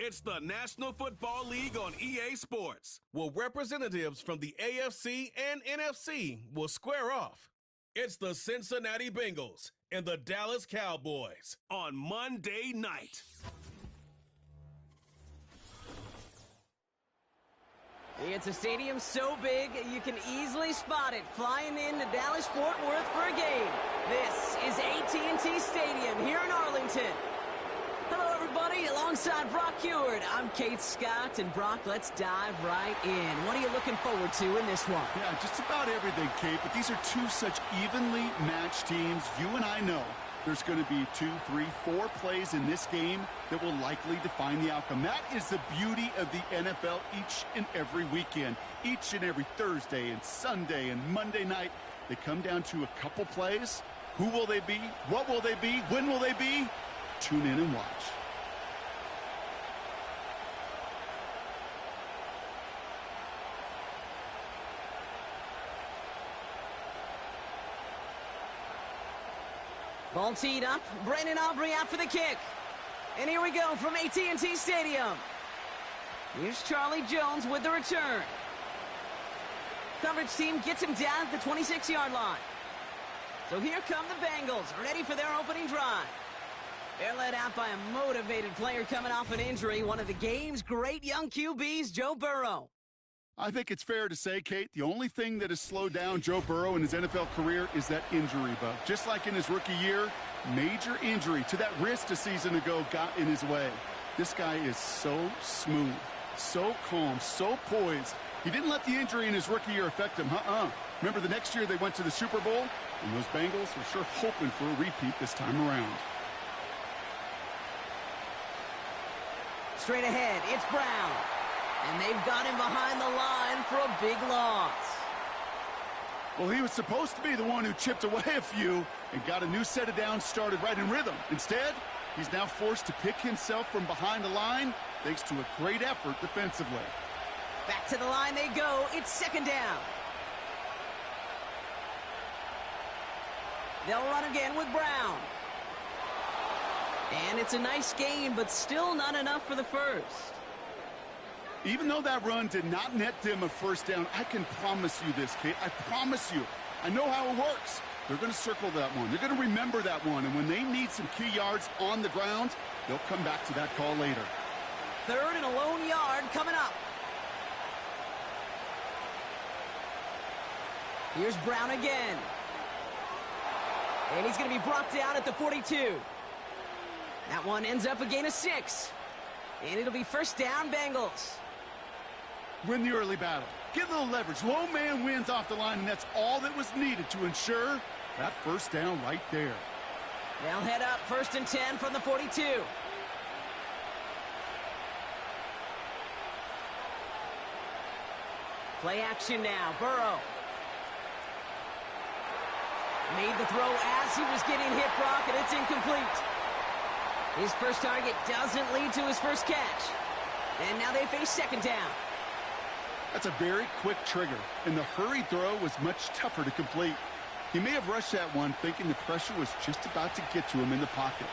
It's the National Football League on EA Sports, where representatives from the AFC and NFC will square off. It's the Cincinnati Bengals and the Dallas Cowboys on Monday night. It's a stadium so big you can easily spot it flying into Dallas-Fort Worth for a game. This is AT&T Stadium here in Arlington. Hello, everybody. Alongside Brock Heward, I'm Kate Scott. And, Brock, let's dive right in. What are you looking forward to in this one? Yeah, just about everything, Kate. But these are two such evenly matched teams. You and I know there's going to be 2, 3, 4 plays in this game that will likely define the outcome. That is the beauty of the NFL each and every weekend. Each and every Thursday and Sunday and Monday night, they come down to a couple plays. Who will they be? What will they be? When will they be? Tune in and watch. Ball teed up. Brandon Aubrey out for the kick. And here we go from AT&T Stadium. Here's Charlie Jones with the return. Coverage team gets him down at the 26-yard line. So here come the Bengals, ready for their opening drive. They're led out by a motivated player coming off an injury, one of the game's great young QBs, Joe Burrow. I think it's fair to say, Kate, the only thing that has slowed down Joe Burrow in his NFL career is that injury bug. Just like in his rookie year, major injury to that wrist a season ago got in his way. This guy is so smooth, so calm, so poised. He didn't let the injury in his rookie year affect him. Remember the next year they went to the Super Bowl? And those Bengals were sure hoping for a repeat this time around. Straight ahead, it's Brown. And they've got him behind the line for a big loss. Well, he was supposed to be the one who chipped away a few and got a new set of downs started right in rhythm. Instead, he's now forced to pick himself from behind the line thanks to a great effort defensively. Back to the line they go. It's second down. They'll run again with Brown. And it's a nice gain, but still not enough for the first. Even though that run did not net them a first down, I can promise you this, Kate. I promise you. I know how it works. They're going to circle that one. They're going to remember that one. And when they need some key yards on the ground, they'll come back to that call later. Third and a lone yard coming up. Here's Brown again. And he's going to be brought down at the 42. That one ends up a gain of 6. And it'll be first down, Bengals. Win the early battle. Get a little leverage. Low man wins off the line, and that's all that was needed to ensure that first down right there. They'll head up first and 10 from the 42. Play action now. Burrow. Made the throw as he was getting hit, Brock, and it's incomplete. His first target doesn't lead to his first catch. And now they face second down. That's a very quick trigger, and the hurried throw was much tougher to complete. He may have rushed that one thinking the pressure was just about to get to him in the pocket.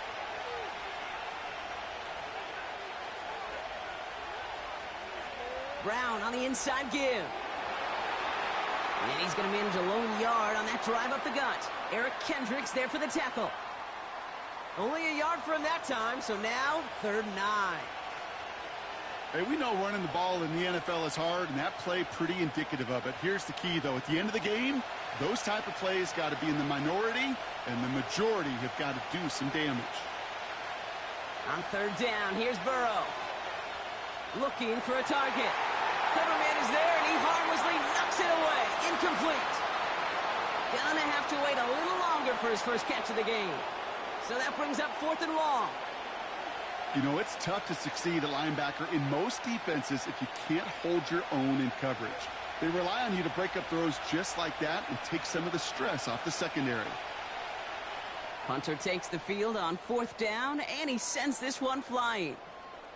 Brown on the inside give. And he's going to manage a lone yard on that drive up the gut. Eric Kendricks there for the tackle. Only a yard for him that time, so now 3rd and 9. Hey, we know running the ball in the NFL is hard, and that play pretty indicative of it. Here's the key, though. At the end of the game, those type of plays got to be in the minority, and the majority have got to do some damage. On 3rd down, here's Burrow. Looking for a target. Coverman is there, and he harmlessly knocks it away. Incomplete. Gonna have to wait a little longer for his first catch of the game. So that brings up 4th and long. You know, it's tough to succeed at linebacker in most defenses if you can't hold your own in coverage. They rely on you to break up throws just like that and take some of the stress off the secondary. Hunter takes the field on 4th down, and he sends this one flying.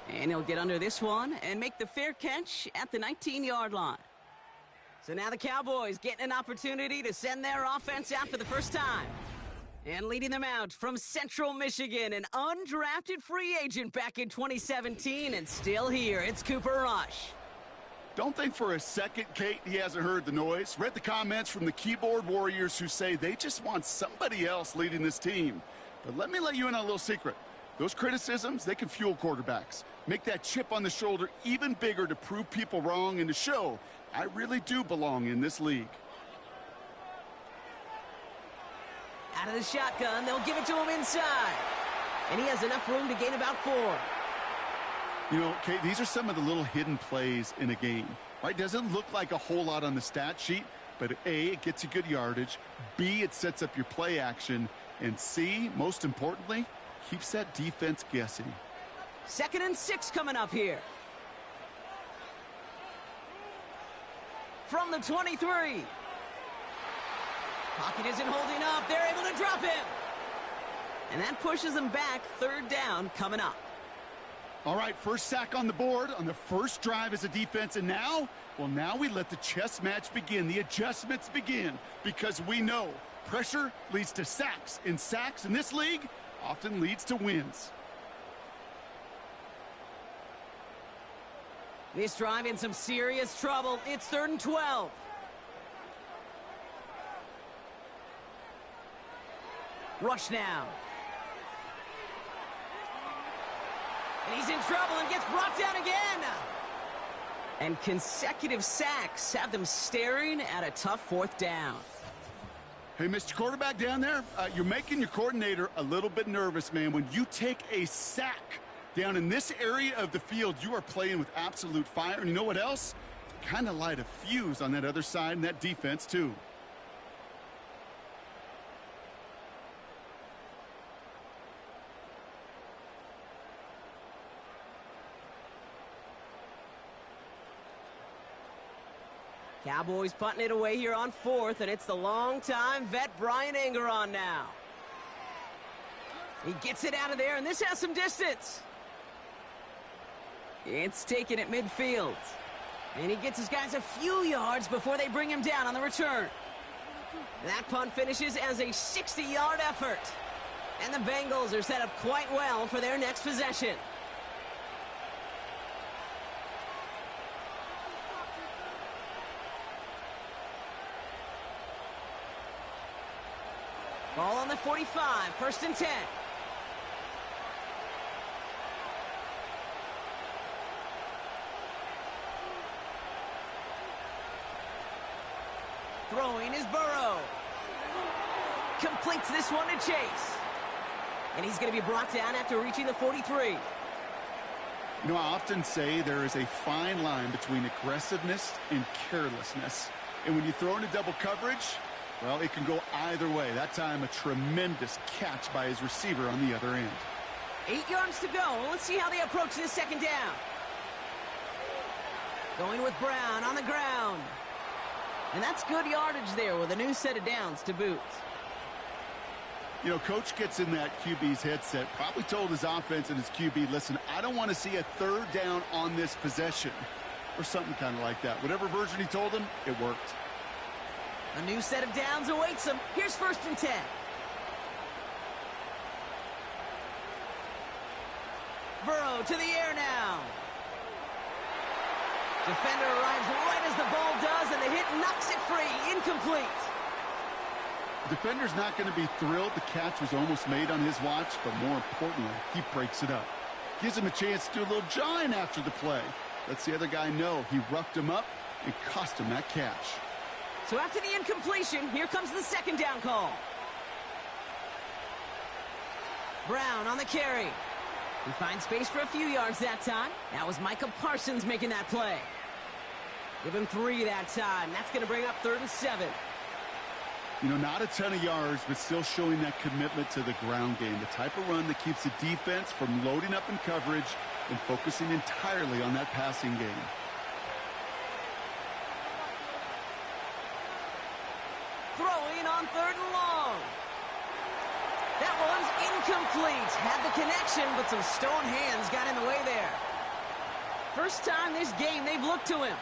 And he'll get under this one and make the fair catch at the 19-yard line. So now the Cowboys getting an opportunity to send their offense out for the first time. And leading them out from Central Michigan, an undrafted free agent back in 2017 and still here, it's Cooper Rush. Don't think for a second, Kate, he hasn't heard the noise. Read the comments from the keyboard warriors who say they just want somebody else leading this team. But let me let you in on a little secret. Those criticisms, they can fuel quarterbacks. Make that chip on the shoulder even bigger to prove people wrong and to show I really do belong in this league. Out of the shotgun, they'll give it to him inside. And he has enough room to gain about 4. You know, Kate, these are some of the little hidden plays in a game, right? Doesn't look like a whole lot on the stat sheet, but A, it gets you good yardage. B, it sets up your play action. And C, most importantly, keeps that defense guessing. 2nd and 6 coming up here. From the 23. Pocket isn't holding up. They're able to drop him. And that pushes them back. 3rd down coming up. All right, first sack on the board on the first drive as a defense. And now, well, now we let the chess match begin. The adjustments begin because we know pressure leads to sacks. And sacks in this league often leads to wins. This drive in some serious trouble. It's 3rd and 12. Rush now. And he's in trouble and gets brought down again. And consecutive sacks have them staring at a tough 4th down. Hey, Mr. Quarterback down there, you're making your coordinator a little bit nervous, man. When you take a sack down in this area of the field, you are playing with absolute fire. And you know what else? Kind of light a fuse on that other side and that defense, too. Cowboys punting it away here on 4th, and it's the longtime vet Brian Engeron now. He gets it out of there, and this has some distance. It's taken at midfield. And he gets his guys a few yards before they bring him down on the return. That punt finishes as a 60-yard effort. And the Bengals are set up quite well for their next possession. Ball on the 45, 1st and 10. Throwing is Burrow. Completes this one to Chase. And he's going to be brought down after reaching the 43. You know, I often say there is a fine line between aggressiveness and carelessness. And when you throw into double coverage, well, it can go either way. That time, a tremendous catch by his receiver on the other end. 8 yards to go. Let's see how they approach this 2nd down. Going with Brown on the ground. And that's good yardage there with a new set of downs to boot. You know, Coach gets in that QB's headset, probably told his offense and his QB, listen, I don't want to see a 3rd down on this possession. Or something kind of like that. Whatever version he told him, it worked. A new set of downs awaits him. Here's 1st and 10. Burrow to the air now. Defender arrives right as the ball does, and the hit knocks it free. Incomplete. The defender's not going to be thrilled the catch was almost made on his watch, but more importantly, he breaks it up. Gives him a chance to do a little jawing after the play. Lets the other guy know he roughed him up and cost him that catch. So after the incompletion, here comes the 2nd down call. Brown on the carry. He finds space for a few yards that time. That was Micah Parsons making that play. Give him 3 that time. That's going to bring up 3rd and 7. You know, not a ton of yards, but still showing that commitment to the ground game. The type of run that keeps the defense from loading up in coverage and focusing entirely on that passing game. Throwing on 3rd and long. That one's incomplete. Had the connection, but some stone hands got in the way there. First time this game they've looked to him.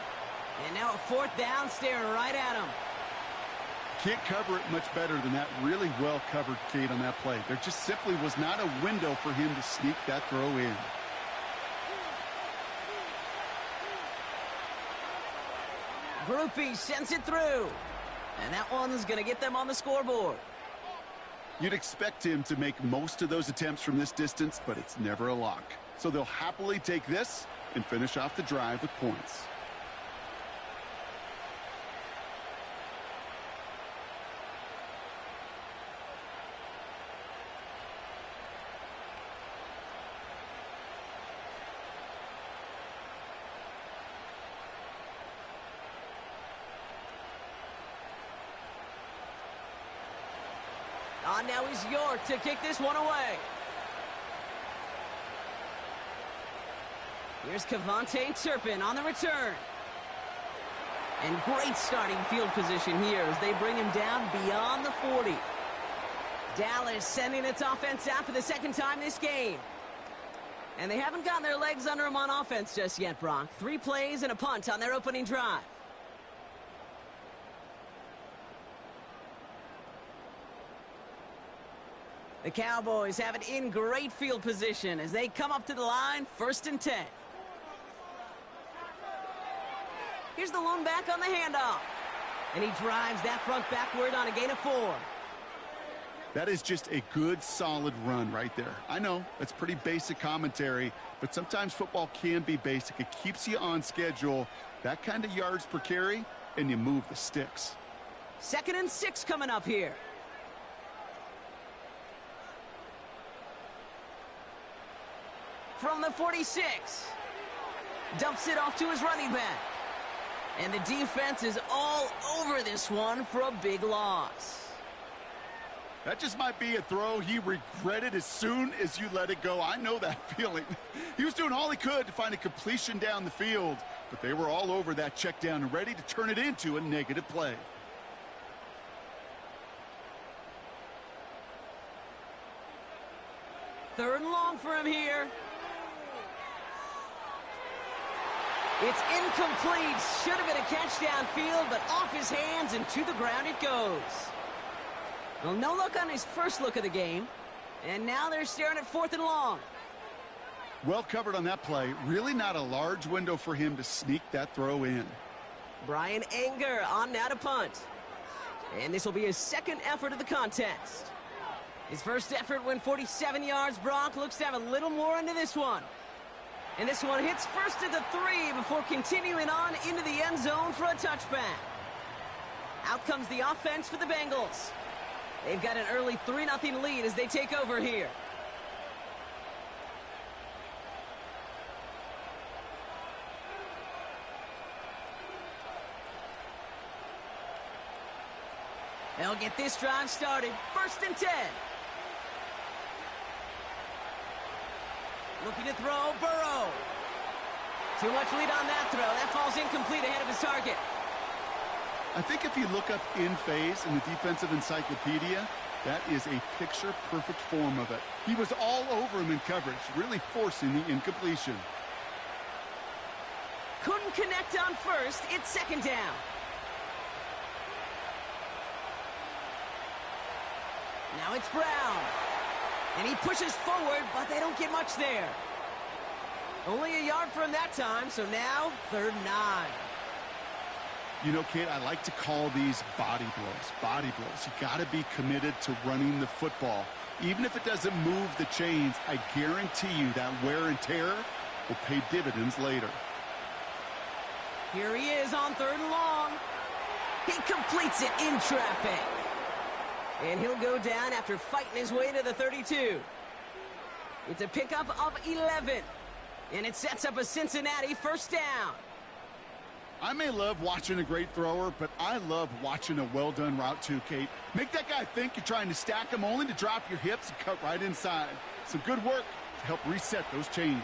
And now a 4th down staring right at him. can't cover it much better than that. Really well covered, Kate, on that play. There just simply was not a window for him to sneak that throw in. Groupie sends it through. And that one's going to get them on the scoreboard. You'd expect him to make most of those attempts from this distance, but it's never a lock. So they'll happily take this and finish off the drive with points. Now is York to kick this one away. Here's Cavante Turpin on the return. And great starting field position here as they bring him down beyond the 40. Dallas sending its offense out for the second time this game. And they haven't gotten their legs under them on offense just yet, Brock. 3 plays and a punt on their opening drive. The Cowboys have it in great field position as they come up to the line, 1st and 10. Here's the lone back on the handoff. And he drives that front backward on a gain of 4. That is just a good, solid run right there. I know, that's pretty basic commentary, but sometimes football can be basic. It keeps you on schedule, that kind of yards per carry, and you move the sticks. 2nd and 6 coming up here. From the 46. Dumps it off to his running back. And the defense is all over this one for a big loss. That just might be a throw he regretted as soon as you let it go. I know that feeling. He was doing all he could to find a completion down the field, but they were all over that check down and ready to turn it into a negative play. Third and long for him here. It's incomplete. Should have been a catch downfield, but off his hands and to the ground it goes. Well, no luck on his first look of the game. And now they're staring at 4th and long. Well covered on that play. Really not a large window for him to sneak that throw in. Brian Anger on now to punt. And this will be his 2nd effort of the contest. His first effort went 47 yards. Brock looks to have a little more into this one. And this one hits first at the 3 before continuing on into the end zone for a touchback. Out comes the offense for the Bengals. They've got an early 3-0 lead as they take over here. They'll get this drive started. 1st and 10. Looking to throw, Burrow. Too much lead on that throw. That falls incomplete ahead of his target. I think if you look up in phase in the defensive encyclopedia, that is a picture-perfect form of it. He was all over him in coverage, really forcing the incompletion. Couldn't connect on first. It's 2nd down. Now it's Brown. And he pushes forward, but they don't get much there. Only a yard for him that time, so now 3rd and 9. You know, Kate, I like to call these body blows. Body blows. You got to be committed to running the football. Even if it doesn't move the chains, I guarantee you that wear and tear will pay dividends later. Here he is on 3rd and long. He completes it in traffic. And he'll go down after fighting his way to the 32. It's a pickup of 11. And it sets up a Cincinnati 1st down. I may love watching a great thrower, but I love watching a well-done route too, Kate. Make that guy think you're trying to stack him only to drop your hips and cut right inside. Some good work to help reset those chains.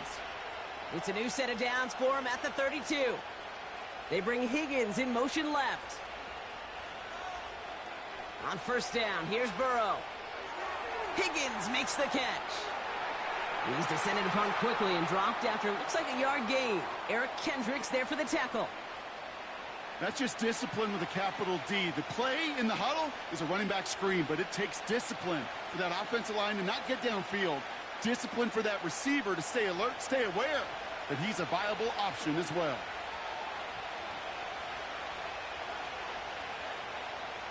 It's a new set of downs for him at the 32. They bring Higgins in motion left. On 1st down, here's Burrow. Higgins makes the catch. He's descended upon quickly and dropped after looks like a yard gain. Eric Kendricks there for the tackle. That's just discipline with a capital D. The play in the huddle is a running back screen, but it takes discipline for that offensive line to not get downfield. Discipline for that receiver to stay alert, stay aware that he's a viable option as well.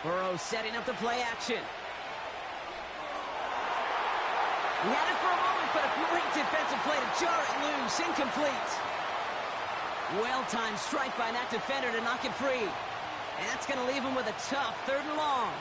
Burrow setting up the play action. He had it for a moment, but a great defensive play to jar it loose. Incomplete. Well-timed strike by that defender to knock it free. And that's going to leave him with a tough 3rd and long.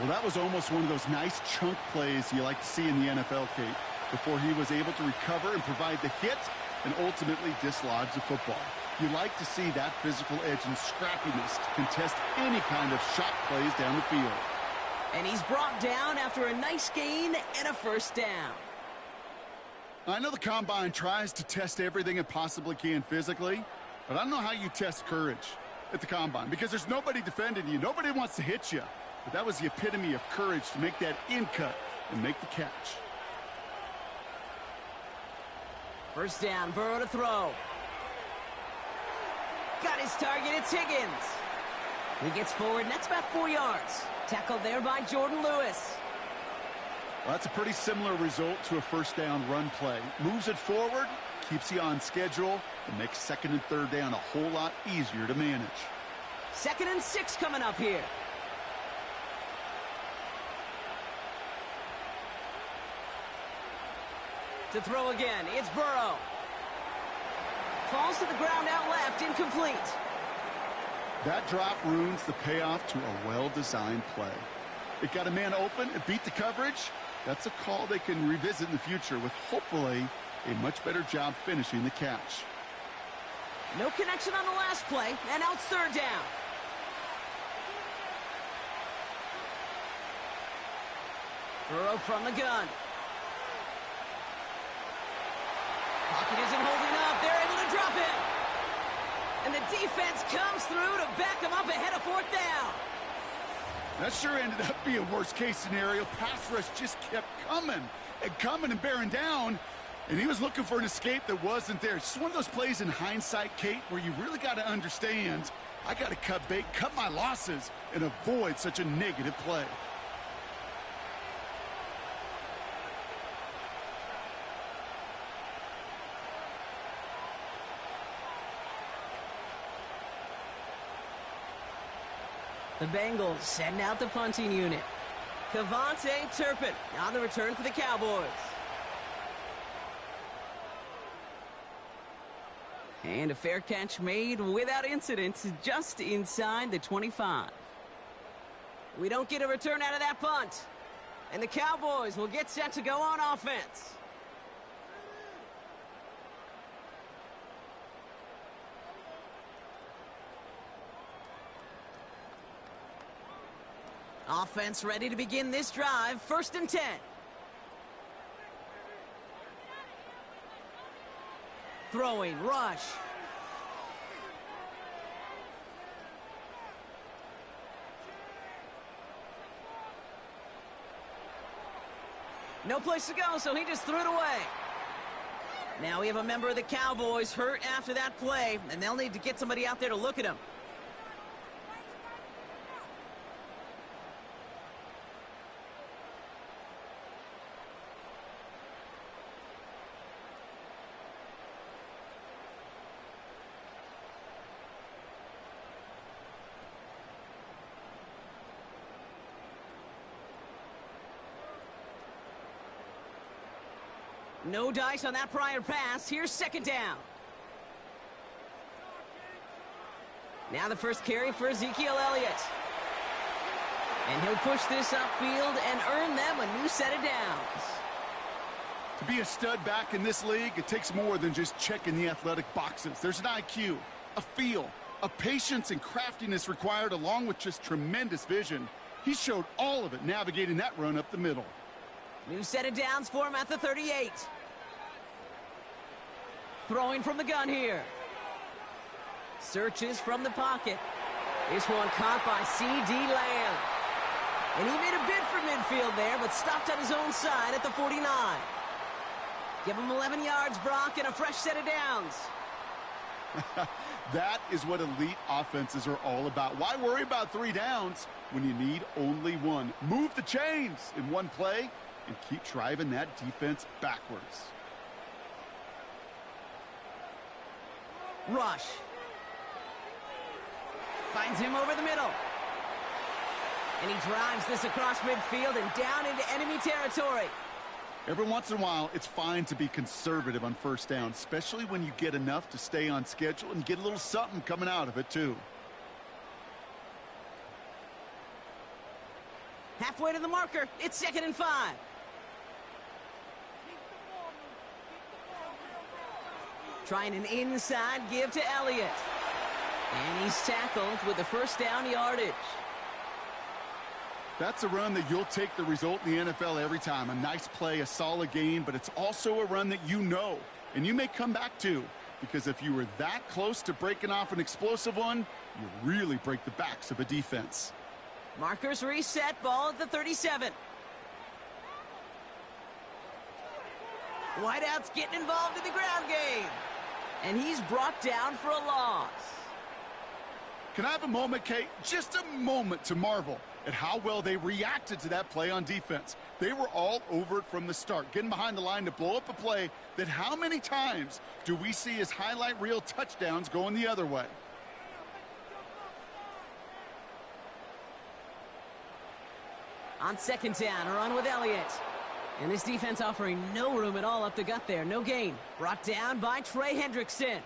Well, that was almost one of those nice chunk plays you like to see in the NFL, Kate, before he was able to recover and provide the hit and ultimately dislodge the football. You like to see that physical edge and scrappiness to contest any kind of shot plays down the field. And he's brought down after a nice gain and a 1st down. I know the Combine tries to test everything it possibly can physically, but I don't know how you test courage at the Combine because there's nobody defending you. Nobody wants to hit you. But that was the epitome of courage to make that in cut and make the catch. 1st down, Burrow to throw. Got his target, it's Higgins. He gets forward, and that's about 4 yards. Tackled there by Jordan Lewis. Well, that's a pretty similar result to a 1st down run play. Moves it forward, keeps you on schedule, and makes 2nd and 3rd down a whole lot easier to manage. 2nd and 6 coming up here. To throw again, it's Burrow. Falls to the ground out left, incomplete. That drop ruins the payoff to a well-designed play. It got a man open, it beat the coverage. That's a call they can revisit in the future with hopefully a much better job finishing the catch. No connection on the last play, and now it's 3rd down. Burrow from the gun. Pocket isn't holding up. They're able to drop it. And the defense comes through to back him up ahead of 4th down. That sure ended up being worst-case scenario. Pass rush just kept coming and bearing down, and he was looking for an escape that wasn't there. It's just one of those plays in hindsight, Kate, where you really got to understand, I got to cut bait, cut my losses, and avoid such a negative play. The Bengals send out the punting unit. Kavontae Turpin on the return for the Cowboys. And a fair catch made without incident just inside the 25. We don't get a return out of that punt. And the Cowboys will get set to go on offense. Offense ready to begin this drive. 1st and 10. Throwing, rush. No place to go, so he just threw it away. Now we have a member of the Cowboys hurt after that play, and they'll need to get somebody out there to look at him. No dice on that prior pass. Here's 2nd down. Now the first carry for Ezekiel Elliott. And he'll push this upfield and earn them a new set of downs. To be a stud back in this league, it takes more than just checking the athletic boxes. There's an IQ, a feel, a patience and craftiness required along with just tremendous vision. He showed all of it navigating that run up the middle. New set of downs for him at the 38. Throwing from the gun here. Searches from the pocket. This one caught by C.D. Lamb. And he made a bid for midfield there, but stopped on his own side at the 49. Give him 11 yards, Brock, and a fresh set of downs. That is what elite offenses are all about. Why worry about 3 downs when you need only 1? Move the chains in one play and keep driving that defense backwards. Rush. Finds him over the middle. And he drives this across midfield and down into enemy territory. Every once in a while, it's fine to be conservative on first down, especially when you get enough to stay on schedule and get a little something coming out of it, too. Halfway to the marker. It's 2nd and 5. Trying an inside give to Elliott. And he's tackled with the first down yardage. That's a run that you'll take the result in the NFL every time. A nice play, a solid gain, but it's also a run that you know, and you may come back to, because if you were that close to breaking off an explosive one, you really break the backs of a defense. Markers reset, ball at the 37. Wideout's getting involved in the ground game. And he's brought down for a loss. Can I have a moment, Kate? Just a moment to marvel at how well they reacted to that play on defense. They were all over it from the start, getting behind the line to blow up a play that how many times do we see as highlight reel touchdowns going the other way? On 2nd down, a run with Elliott. And this defense offering no room at all up the gut there. No gain. Brought down by Trey Hendrickson.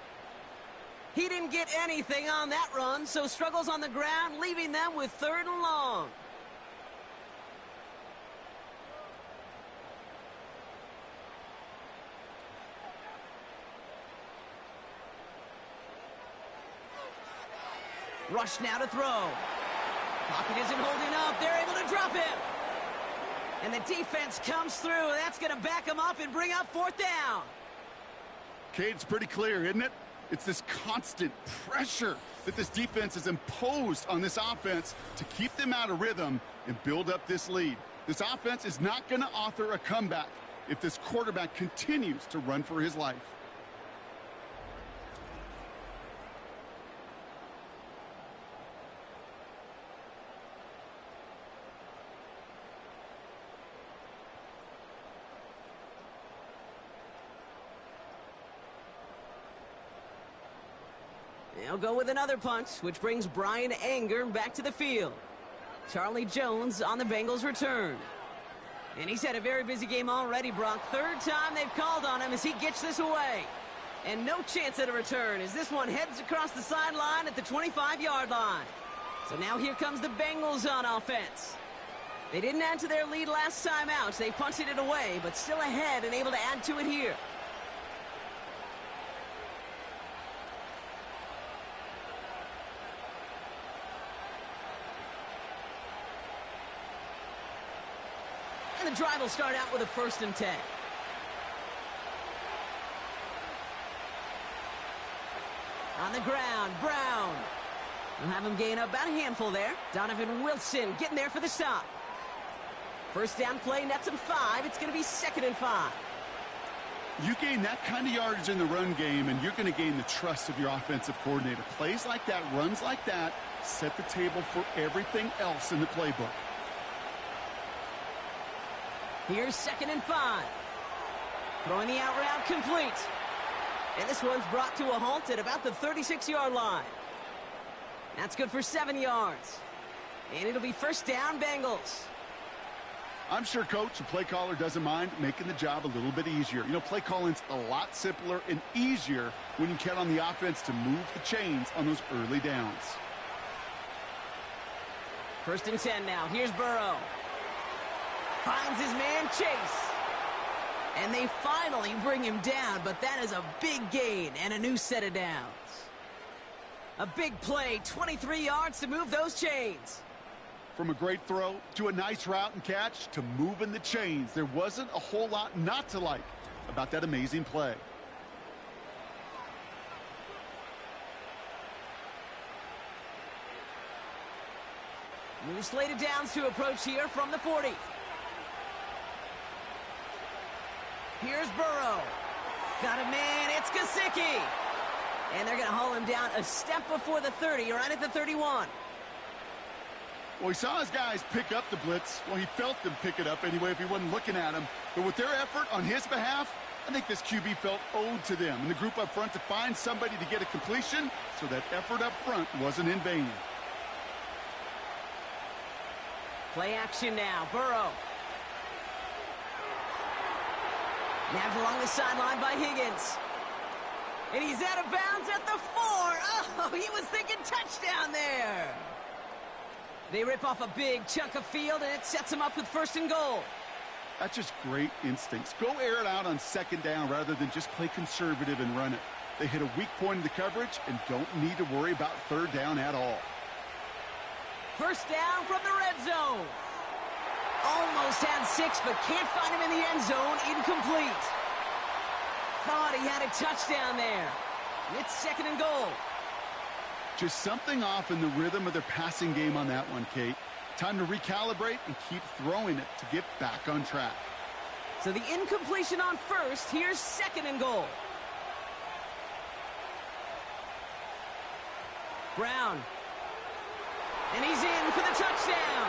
He didn't get anything on that run, so struggles on the ground, leaving them with 3rd and long. Rush now to throw. Pocket isn't holding up. They're able to drop him. And the defense comes through. That's going to back him up and bring up 4th down. Kate, it's pretty clear, isn't it? It's this constant pressure that this defense has imposed on this offense to keep them out of rhythm and build up this lead. This offense is not going to author a comeback if this quarterback continues to run for his life. They'll go with another punt, which brings Brian Anger back to the field. Charlie Jones on the Bengals return. And he's had a very busy game already, Brock. 3rd time they've called on him as he gets this away. And no chance at a return as this one heads across the sideline at the 25-yard line. So now here comes the Bengals on offense. They didn't add to their lead last time out. They punted it away, but still ahead and able to add to it here. And the drive will start out with a 1st and 10. On the ground, Brown. We'll have him gain about a handful there. Donovan Wilson getting there for the stop. 1st down play nets him 5. It's going to be 2nd and 5. You gain that kind of yardage in the run game, and you're going to gain the trust of your offensive coordinator. Plays like that, runs like that, set the table for everything else in the playbook. Here's 2nd and 5. Throwing the out route complete. And this one's brought to a halt at about the 36-yard line. That's good for 7 yards. And it'll be 1st down, Bengals. I'm sure Coach, the play caller, doesn't mind making the job a little bit easier. You know, play calling's a lot simpler and easier when you count on the offense to move the chains on those early downs. 1st and 10 now. Here's Burrow. Finds his man Chase. And they finally bring him down, but that is a big gain and a new set of downs. A big play, 23 yards to move those chains. From a great throw to a nice route and catch to moving the chains, there wasn't a whole lot not to like about that amazing play. New slated downs to approach here from the 40. Here's Burrow. Got a man, it's Gesicki. And they're going to haul him down a step before the 30, right at the 31. Well, he saw his guys pick up the blitz. Well, he felt them pick it up anyway if he wasn't looking at him. But with their effort on his behalf, I think this QB felt owed to them and the group up front to find somebody to get a completion, so that effort up front wasn't in vain. Play action now. Burrow. Nabbed along the sideline by Higgins. And he's out of bounds at the 4. Oh, he was thinking touchdown there. They rip off a big chunk of field, and it sets them up with 1st and goal. That's just great instincts. Go air it out on 2nd down rather than just play conservative and run it. They hit a weak point in the coverage and don't need to worry about 3rd down at all. 1st down from the red zone. Almost had 6, but can't find him in the end zone. Incomplete. Thought he had a touchdown there. It's 2nd and goal. Just something off in the rhythm of their passing game on that one, Kate. Time to recalibrate and keep throwing it to get back on track. So the incompletion on 1st. Here's 2nd and goal. Brown. And he's in for the touchdown.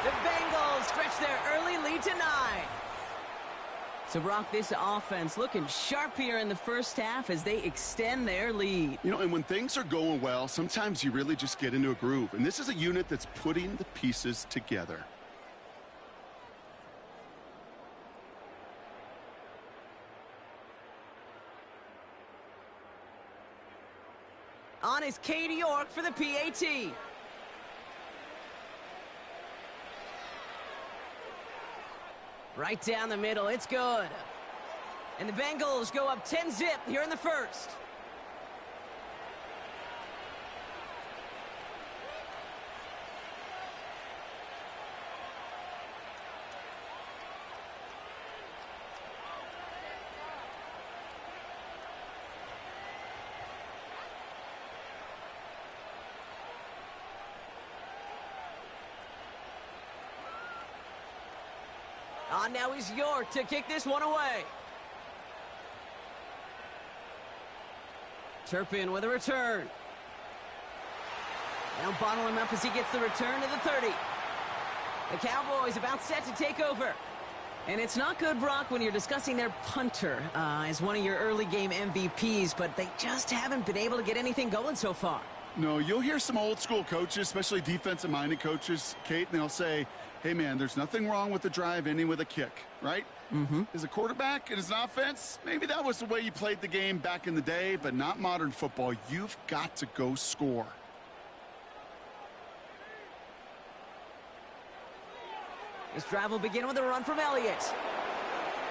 The Bengals stretch their early lead to 9. So, Brock, this offense looking sharp here in the 1st half as they extend their lead. You know, and when things are going well, sometimes you really just get into a groove. And this is a unit that's putting the pieces together. On is Katie York for the PAT. Right down the middle, it's good. And the Bengals go up 10-0 here in the 1st. On now is York to kick this one away. Turpin with a return. They'll bottle him up as he gets the return to the 30. The Cowboys about set to take over. And it's not good, Brock, when you're discussing their punter as one of your early game MVPs, but they just haven't been able to get anything going so far. No, you'll hear some old school coaches, especially defensive-minded coaches, Kate, and they'll say, hey, man, there's nothing wrong with the drive ending with a kick, right? As a quarterback and as an offense, maybe that was the way you played the game back in the day, but not modern football. You've got to go score. This drive will begin with a run from Elliott.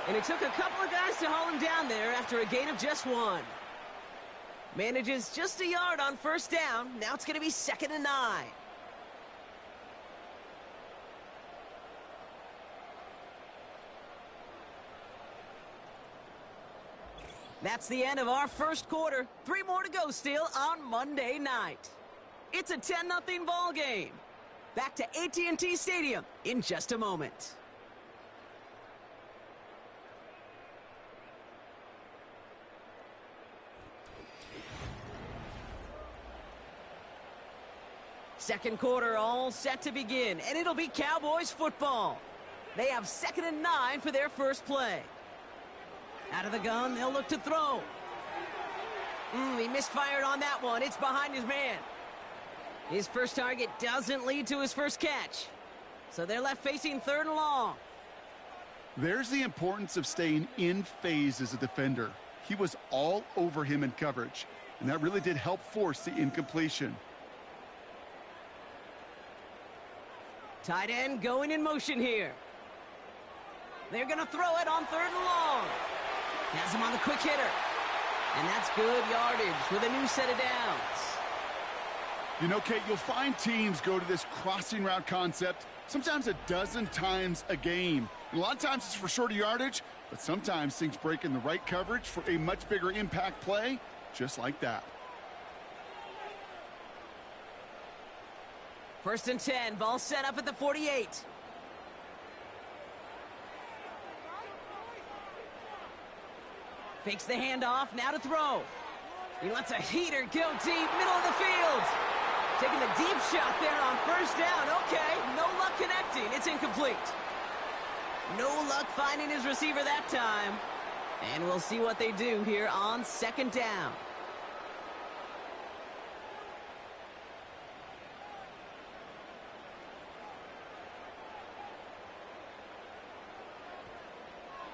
And it took a couple of guys to haul him down there after a gain of just 1. Manages just a yard on 1st down. Now it's going to be 2nd and 9. That's the end of our 1st quarter. 3 more to go still on Monday night. It's a 10-0 ball game. Back to AT&T Stadium in just a moment. Second quarter all set to begin, and it'll be Cowboys football. They have 2nd and 9 for their first play. Out of the gun, they'll look to throw. He misfired on that one. It's behind his man. His first target doesn't lead to his first catch. So they're left facing 3rd and long. There's the importance of staying in phase as a defender. He was all over him in coverage, and that really did help force the incompletion. Tight end going in motion here. They're going to throw it on 3rd and long. Has him on the quick hitter. And that's good yardage with a new set of downs. You know, Kate, you'll find teams go to this crossing route concept sometimes a dozen times a game. And a lot of times it's for shorter yardage, but sometimes things break in the right coverage for a much bigger impact play, just like that. 1st and 10, ball set up at the 48. Fakes the handoff, now to throw. He lets a heater go deep, middle of the field. Taking the deep shot there on first down. Okay, no luck connecting. It's incomplete. No luck finding his receiver that time. And we'll see what they do here on second down.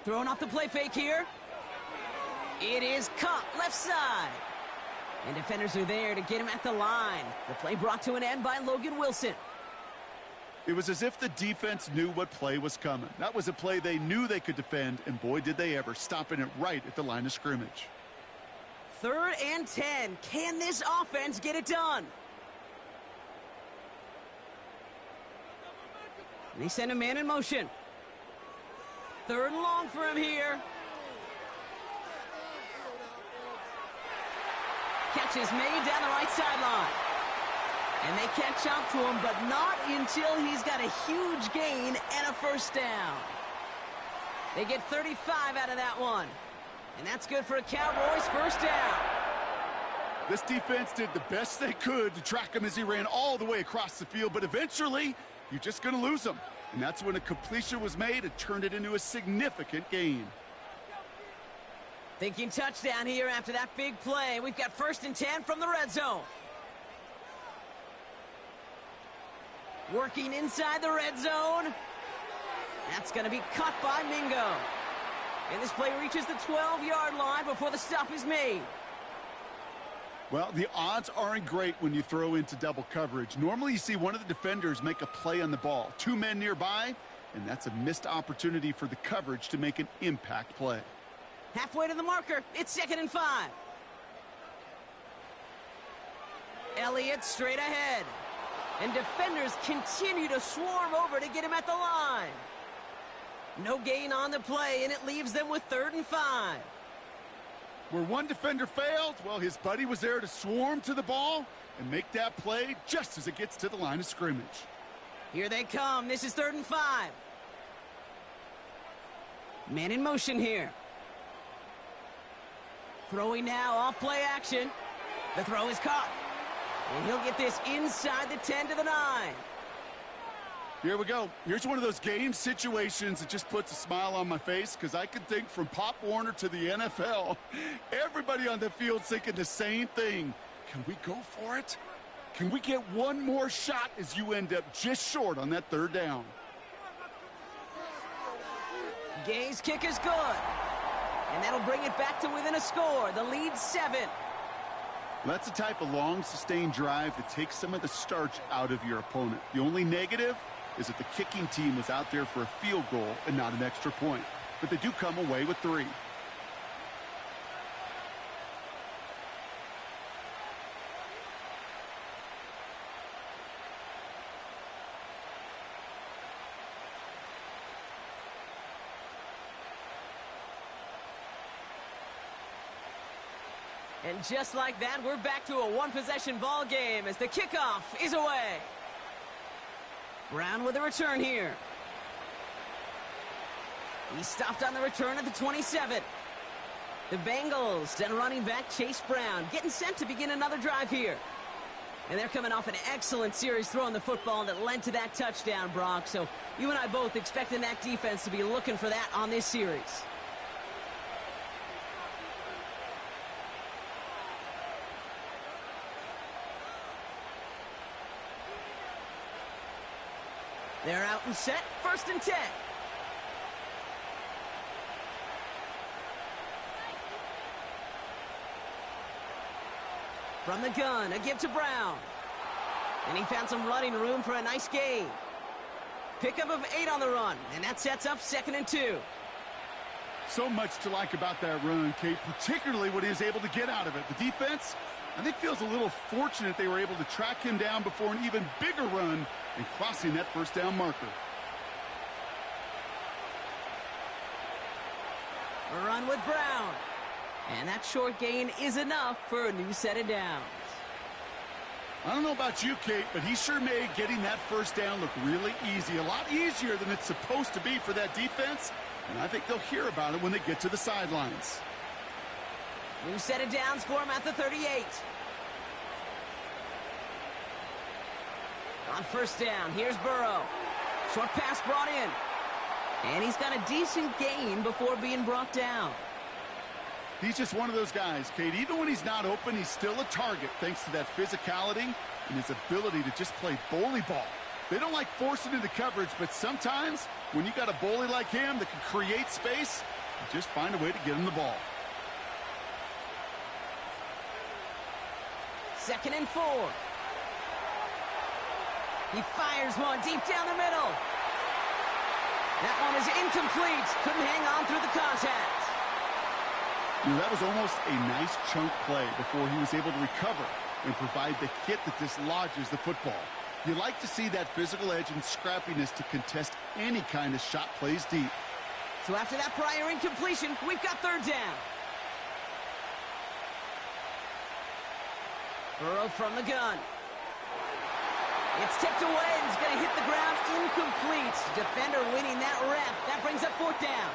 Throwing off the play fake here. It is caught left side. And defenders are there to get him at the line. The play brought to an end by Logan Wilson. It was as if the defense knew what play was coming. That was a play they knew they could defend, and boy, did they ever, stopping it right at the line of scrimmage. 3rd and 10. Can this offense get it done? They send a man in motion. 3rd and long for him here. Catch is made down the right sideline. And they catch up to him, but not until he's got a huge gain and a first down. They get 35 out of that one. And that's good for a Cowboys first down. This defense did the best they could to track him as he ran all the way across the field, but eventually, you're just going to lose him. And that's when a completion was made and turned it into a significant gain. Thinking touchdown here after that big play. We've got 1st and 10 from the red zone. Working inside the red zone. That's going to be cut by Mingo. And this play reaches the 12-yard line before the stop is made. Well, the odds aren't great when you throw into double coverage. Normally you see one of the defenders make a play on the ball. 2 men nearby, and that's a missed opportunity for the coverage to make an impact play. Halfway to the marker. It's 2nd and 5. Elliott straight ahead. And defenders continue to swarm over to get him at the line. No gain on the play, and it leaves them with 3rd and 5. Where one defender failed, well, his buddy was there to swarm to the ball and make that play just as it gets to the line of scrimmage. Here they come. This is 3rd and 5. Man in motion here. Throwing now off play action. The throw is caught. And he'll get this inside the 10 to the 9. Here we go. Here's one of those game situations that just puts a smile on my face, because I can think from Pop Warner to the NFL, everybody on the field's thinking the same thing. Can we go for it? Can we get one more shot as you end up just short on that 3rd down? Gay's kick is good. And that'll bring it back to within a score. The lead's 7. That's the type of long, sustained drive that takes some of the starch out of your opponent. The only negative is that the kicking team was out there for a field goal and not an extra point. But they do come away with 3. And just like that, we're back to a one-possession ball game as the kickoff is away. Brown with a return here. He stopped on the return at the 27. The Bengals and running back Chase Brown getting set to begin another drive here. And they're coming off an excellent series throwing the football that led to that touchdown, Brock. So you and I both expecting that defense to be looking for that on this series. They're out and set. 1st and 10. From the gun, a give to Brown. And he found some running room for a nice gain. Pickup of 8 on the run, and that sets up 2nd and 2. So much to like about that run, Kate, particularly what he was able to get out of it. The defense, I think, feels a little fortunate they were able to track him down before an even bigger run and crossing that 1st down marker. A run with Brown. And that short gain is enough for a new set of downs. I don't know about you, Kate, but he sure made getting that 1st down look really easy. A lot easier than it's supposed to be for that defense. And I think they'll hear about it when they get to the sidelines. New set of downs for him at the 38. On first down, here's Burrow. Short pass brought in. And he's got a decent gain before being brought down. He's just one of those guys, Kate. Even when he's not open, he's still a target thanks to that physicality and his ability to just play bully ball. They don't like forcing into coverage, but sometimes when you got a bully like him that can create space, you just find a way to get him the ball. 2nd and 4. He fires one deep down the middle. That one is incomplete. Couldn't hang on through the contact. You know, that was almost a nice chunk play before he was able to recover and provide the hit that dislodges the football. You like to see that physical edge and scrappiness to contest any kind of shot plays deep. So after that prior incompletion, we've got 3rd down. Burrow from the gun. It's tipped away and it's going to hit the ground incomplete. Defender winning that rep. That brings up 4th down.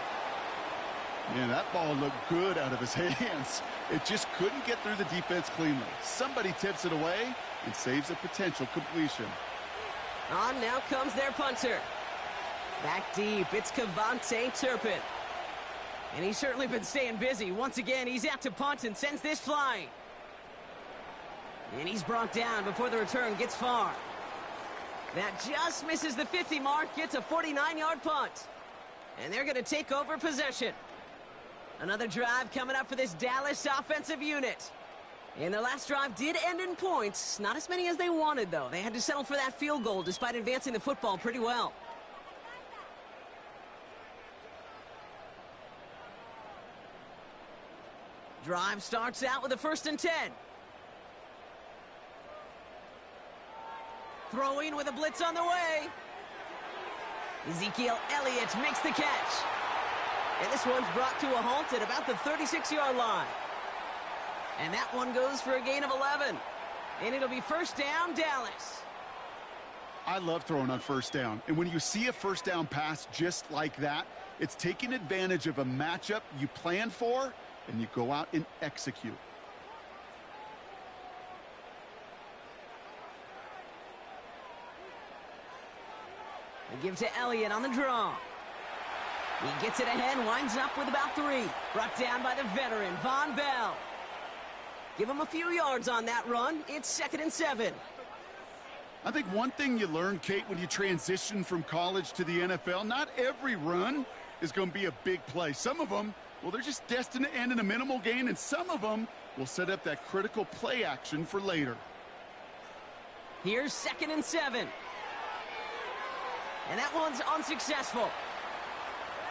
Man, that ball looked good out of his hands. It just couldn't get through the defense cleanly. Somebody tips it away and saves a potential completion. On now comes their punter. Back deep, it's Cavante Turpin. And he's certainly been staying busy. Once again, he's out to punt and sends this flying. And he's brought down before the return gets far. That just misses the 50 mark, gets a 49-yard punt. And they're going to take over possession. Another drive coming up for this Dallas offensive unit. And their last drive did end in points. Not as many as they wanted, though. They had to settle for that field goal despite advancing the football pretty well. Drive starts out with a 1st and 10. Throwing with a blitz on the way. Ezekiel Elliott makes the catch. And this one's brought to a halt at about the 36-yard line. And that one goes for a gain of 11. And it'll be 1st down, Dallas. I love throwing on 1st down. And when you see a 1st down pass just like that, it's taking advantage of a matchup you plan for, and you go out and execute. They give to Elliott on the draw. He gets it ahead, winds up with about 3. Brought down by the veteran, Von Bell. Give him a few yards on that run. It's 2nd and 7. I think one thing you learn, Kate, when you transition from college to the NFL, not every run is going to be a big play. Some of them, well, they're just destined to end in a minimal gain, and some of them will set up that critical play action for later. Here's 2nd and 7. And that one's unsuccessful.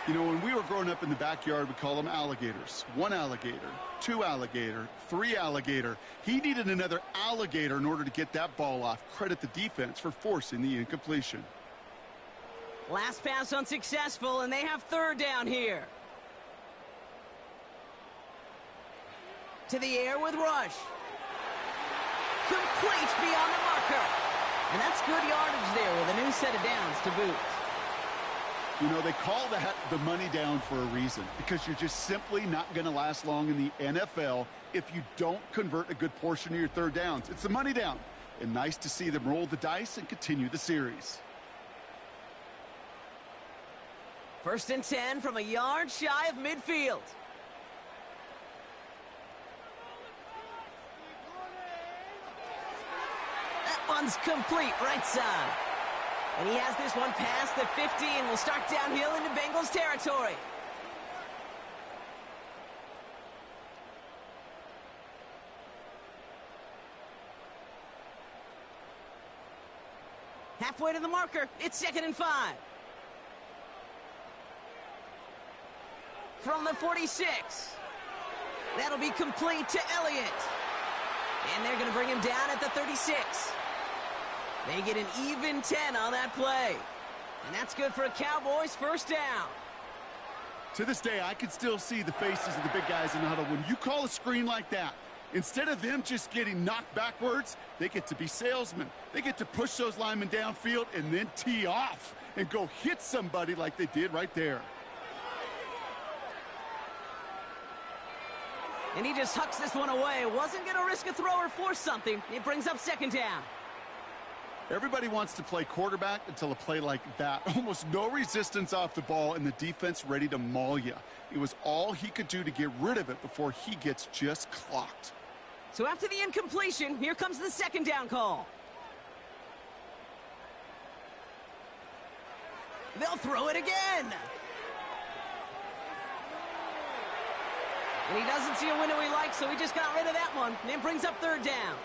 You know, when we were growing up in the backyard, we call them alligators. 1 alligator, 2 alligator, 3 alligator. He needed another alligator in order to get that ball off. Credit the defense for forcing the incompletion. Last pass unsuccessful, and they have 3rd down here. To the air with Rush. Complete beyond the marker. And that's good yardage there with a new set of downs to boot. You know, they call that the money down for a reason, because you're just simply not going to last long in the NFL if you don't convert a good portion of your 3rd downs. It's the money down. And nice to see them roll the dice and continue the series. 1st and 10 from a yard shy of midfield. That one's complete right side. And he has this one past the 50 and will start downhill into Bengals territory. Halfway to the marker, it's 2nd and 5. From the 46. That'll be complete to Elliott. And they're going to bring him down at the 36. They get an even 10 on that play. And that's good for a Cowboys 1st down. To this day, I can still see the faces of the big guys in the huddle. When you call a screen like that, instead of them just getting knocked backwards, they get to be salesmen. They get to push those linemen downfield and then tee off and go hit somebody like they did right there. And he just hucks this one away. Wasn't going to risk a throw or force something. It brings up second down. Everybody wants to play quarterback until a play like that. Almost no resistance off the ball and the defense ready to maul you. It was all he could do to get rid of it before he gets just clocked. So after the incompletion, here comes the second down call. They'll throw it again. And he doesn't see a window he likes, so he just got rid of that one. And it brings up third down.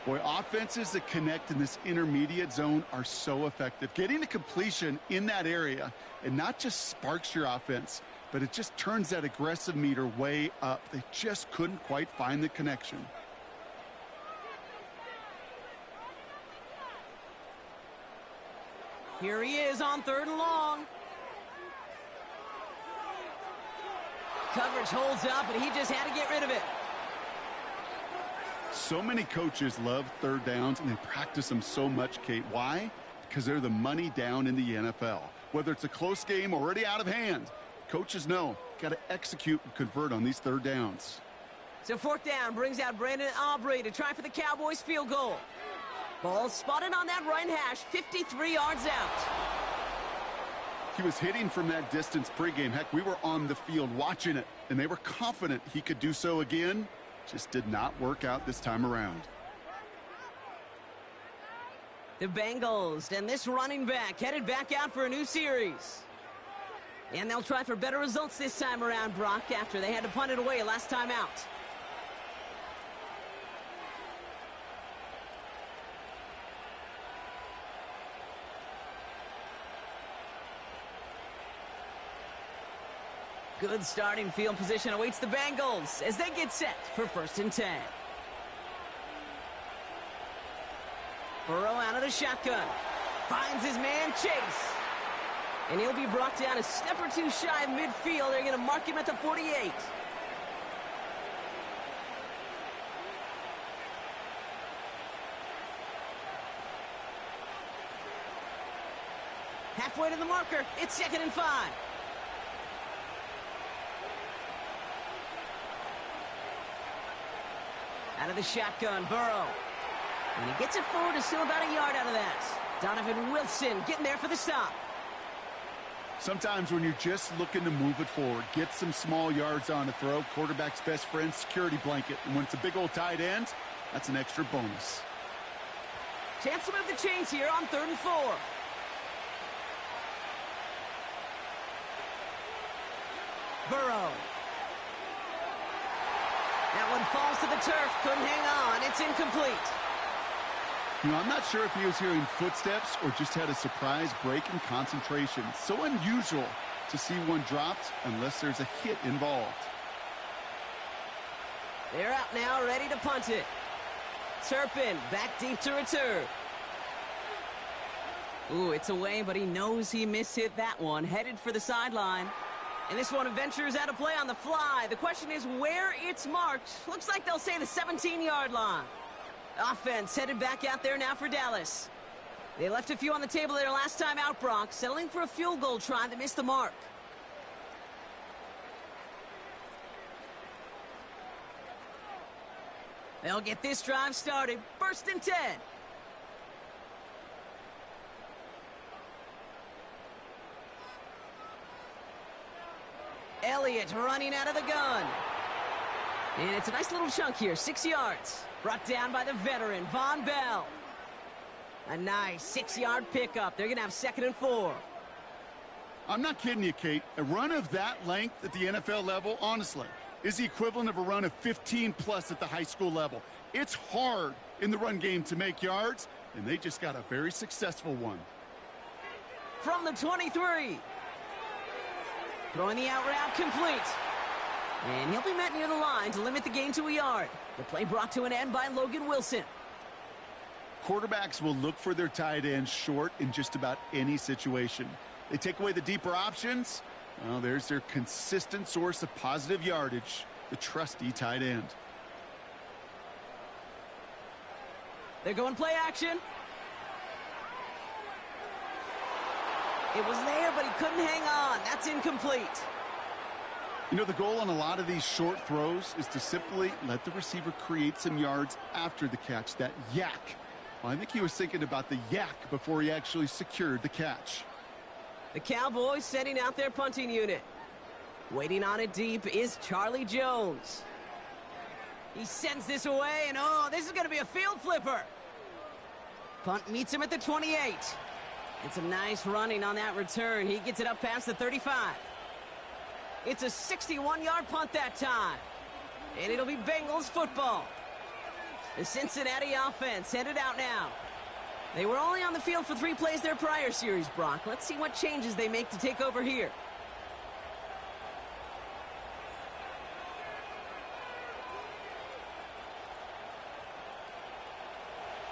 Boy, offenses that connect in this intermediate zone are so effective. Getting the completion in that area, and not just sparks your offense, but it just turns that aggressive meter way up. They just couldn't quite find the connection. Here he is on third and long. Coverage holds up, and he just had to get rid of it. So many coaches love third downs, and they practice them so much, Kate. Why? Because they're the money down in the NFL. Whether it's a close game already out of hand, coaches know, got to execute and convert on these third downs. So fourth down brings out Brandon Aubrey to try for the Cowboys field goal. Ball spotted on that right hash, 53 yards out. He was hitting from that distance pregame. Heck, we were on the field watching it, and they were confident he could do so again. Just did not work out this time around. The Bengals and this running back headed back out for a new series. And they'll try for better results this time around, Brock, after they had to punt it away last time out. Good starting field position awaits the Bengals as they get set for 1st and 10. Burrow out of the shotgun. Finds his man, Chase. And he'll be brought down a step or two shy of midfield. They're going to mark him at the 48. Halfway to the marker. It's 2nd and 5. Out of the shotgun, Burrow. And he gets it forward to still about a yard out of that. Donovan Wilson getting there for the stop. Sometimes when you're just looking to move it forward, get some small yards on a throw, quarterback's best friend, security blanket. And when it's a big old tight end, that's an extra bonus. Chance to move the chains here on 3rd and 4. Burrow. That one falls to the turf. Couldn't hang on. It's incomplete. You know, I'm not sure if he was hearing footsteps or just had a surprise break in concentration. So unusual to see one dropped unless there's a hit involved. They're out now, ready to punt it. Turpin back deep to return. Ooh, it's away, but he knows he mishit that one. Headed for the sideline. And this one ventures out of play on the fly. The question is where it's marked. Looks like they'll say the 17-yard line. Offense headed back out there now for Dallas. They left a few on the table there last time out, Brock, settling for a field goal try that missed the mark. They'll get this drive started. 1st and 10. Elliott running out of the gun. And it's a nice little chunk here, 6 yards. Brought down by the veteran, Von Bell. A nice 6-yard pickup. They're going to have 2nd and 4. I'm not kidding you, Kate. A run of that length at the NFL level, honestly, is the equivalent of a run of 15-plus at the high school level. It's hard in the run game to make yards, and they just got a very successful one. From the 23. Throwing the out route complete. And he'll be met near the line to limit the gain to a yard. The play brought to an end by Logan Wilson. Quarterbacks will look for their tight end short in just about any situation. They take away the deeper options. Well, there's their consistent source of positive yardage, the trusty tight end. They're going play action. It was there, but he couldn't hang on. That's incomplete. You know, the goal on a lot of these short throws is to simply let the receiver create some yards after the catch, that yak. Well, I think he was thinking about the yak before he actually secured the catch. The Cowboys sending out their punting unit. Waiting on it deep is Charlie Jones. He sends this away, and oh, this is going to be a field flipper. Punt meets him at the 28. And some nice running on that return. He gets it up past the 35. It's a 61-yard punt that time. And it'll be Bengals football. The Cincinnati offense headed out now. They were only on the field for 3 plays their prior series, Brock. Let's see what changes they make to take over here.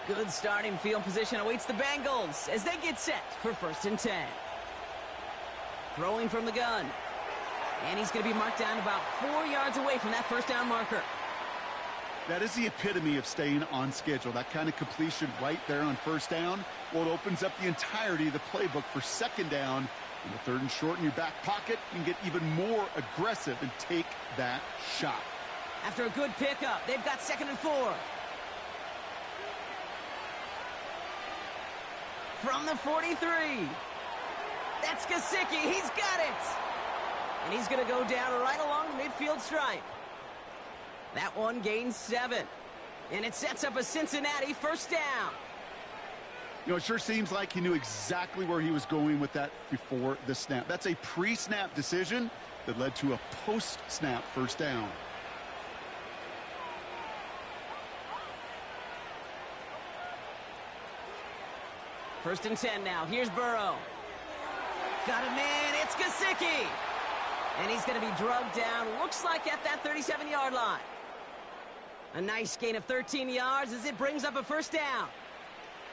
Good starting field position awaits the Bengals as they get set for 1st and 10. Throwing from the gun. And he's going to be marked down about 4 yards away from that first down marker. That is the epitome of staying on schedule. That kind of completion right there on 1st down. Well, it opens up the entirety of the playbook for 2nd down. In the 3rd and short in your back pocket, you can get even more aggressive and take that shot. After a good pickup, they've got 2nd and 4. From the 43. That's Gesicki. He's got it. And he's going to go down right along the midfield stripe. That one gains 7. And it sets up a Cincinnati 1st down. You know, it sure seems like he knew exactly where he was going with that before the snap. That's a pre-snap decision that led to a post-snap 1st down. First and 10 now. Here's Burrow. Got him in. It's Gesicki. And he's going to be drugged down, looks like at that 37-yard line. A nice gain of 13 yards as it brings up a 1st down.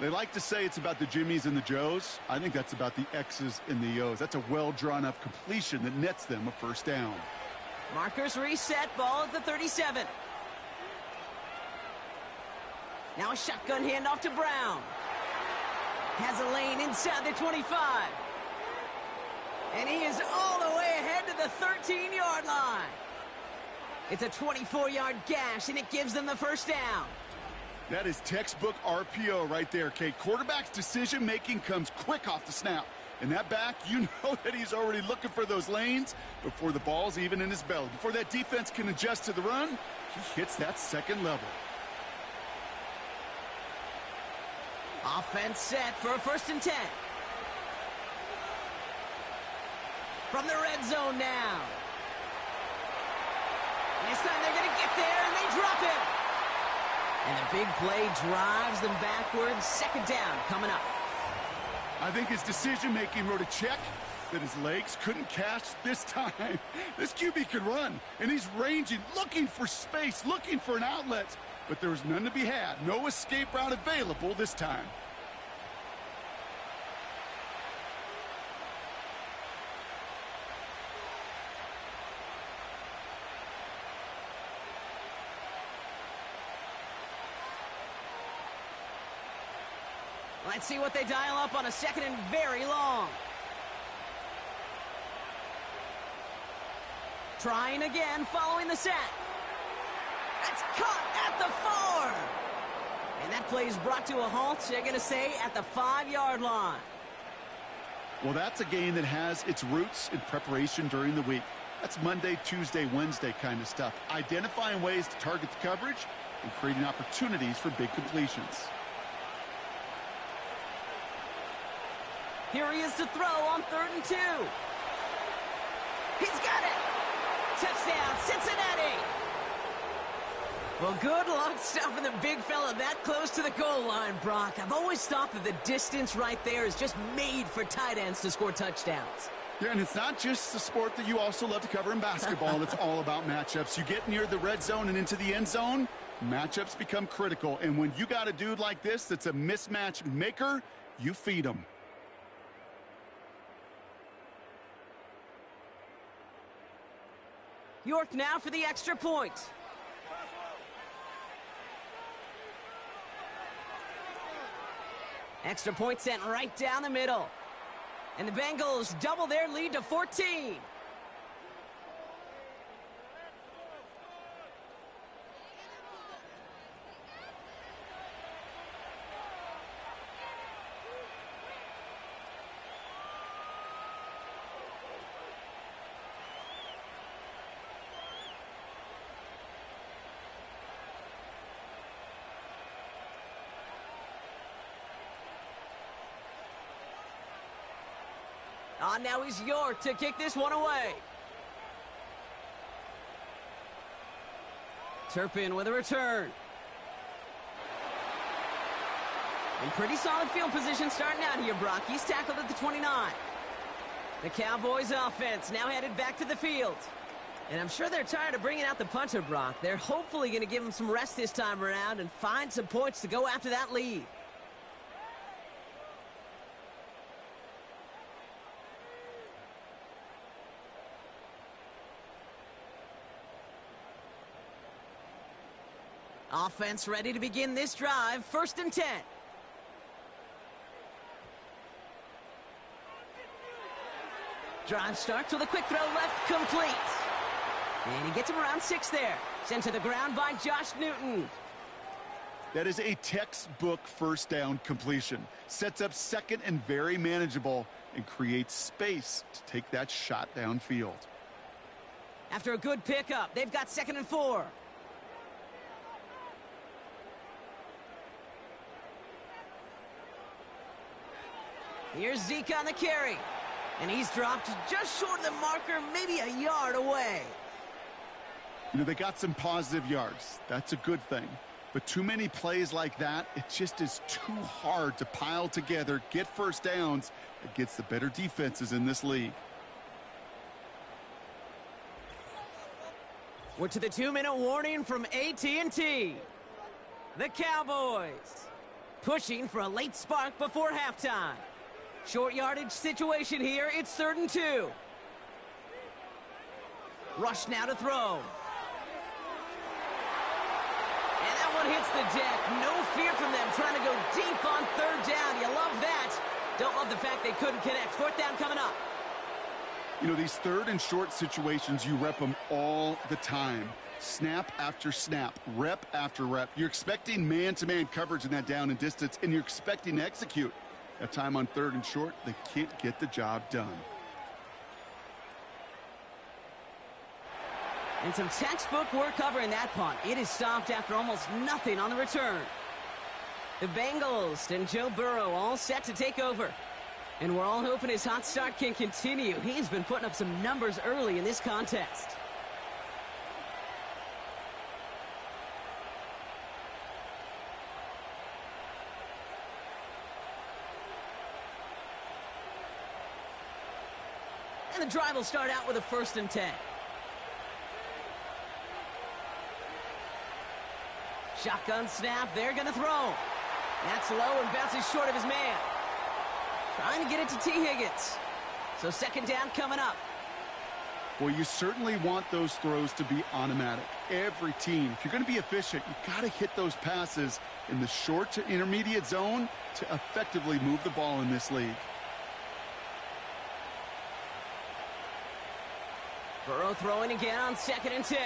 They like to say it's about the Jimmies and the Joes. I think that's about the X's and the O's. That's a well-drawn-up completion that nets them a 1st down. Markers reset, ball at the 37. Now a shotgun handoff to Brown. Has a lane inside the 25. And he is all the way ahead to the 13-yard line. It's a 24-yard gash, and it gives them the 1st down. That is textbook RPO right there, Kate. Quarterback's decision-making comes quick off the snap. And that back, you know that he's already looking for those lanes before the ball's even in his belly. Before that defense can adjust to the run, he hits that 2nd level. Offense set for a 1st and 10. From the red zone now. And this time they're going to get there, and they drop him. And the big play drives them backwards. 2nd down coming up. I think his decision-making wrote a check that his legs couldn't catch this time. This QB could run, and he's ranging, looking for space, looking for an outlet. But there was none to be had. No escape route available this time. Let's see what they dial up on a 2nd and very long. Trying again following the sack. That's caught at the 4. And that play is brought to a halt, they're going to say, at the 5-yard line. Well, that's a game that has its roots in preparation during the week. That's Monday, Tuesday, Wednesday kind of stuff. Identifying ways to target the coverage and creating opportunities for big completions. Here he is to throw on 3rd and 2. He's got it. Touchdown, Cincinnati. Well, good luck stopping the big fella that close to the goal line, Brock. I've always thought that the distance right there is just made for tight ends to score touchdowns. Yeah, and it's not just the sport that you also love to cover in basketball. It's all about matchups. You get near the red zone and into the end zone, matchups become critical. And when you got a dude like this that's a mismatch maker, you feed him. York now for the extra point. Extra point sent right down the middle. And the Bengals double their lead to 14. Now he's York to kick this one away. Turpin with a return. In pretty solid field position starting out here, Brock. He's tackled at the 29. The Cowboys offense now headed back to the field. And I'm sure they're tired of bringing out the punter, Brock. They're hopefully going to give him some rest this time around and find some points to go after that lead. Offense ready to begin this drive. 1st and 10. Drive starts with a quick throw left, complete. And he gets him around 6 there. Sent to the ground by Josh Newton. That is a textbook first down completion. Sets up 2nd and very manageable and creates space to take that shot downfield. After a good pickup, they've got 2nd and 4. Here's Zeke on the carry. And he's dropped just short of the marker, maybe a yard away. You know, they got some positive yards. That's a good thing. But too many plays like that, it just is too hard to pile together, get first downs against the better defenses in this league. We're to the 2-minute warning from AT&T. The Cowboys pushing for a late spark before halftime. Short yardage situation here. It's 3rd and 2. Rush now to throw. And that one hits the deck. No fear from them trying to go deep on 3rd down. You love that. Don't love the fact they couldn't connect. 4th down coming up. You know, these 3rd and short situations, you rep them all the time. Snap after snap, rep after rep. You're expecting man-to-man coverage in that down and distance, and you're expecting to execute. That time on 3rd and short, they can't get the job done. And some textbook work covering that punt. It is stopped after almost nothing on the return. The Bengals and Joe Burrow all set to take over. And we're all hoping his hot start can continue. He's been putting up some numbers early in this contest. And the drive will start out with a 1st and 10. Shotgun snap, they're going to throw. That's low and bounces short of his man. Trying to get it to T. Higgins. So 2nd down coming up. Well, you certainly want those throws to be automatic. Every team, if you're going to be efficient, you got to hit those passes in the short to intermediate zone to effectively move the ball in this league. Burrow throwing again on 2nd and 10.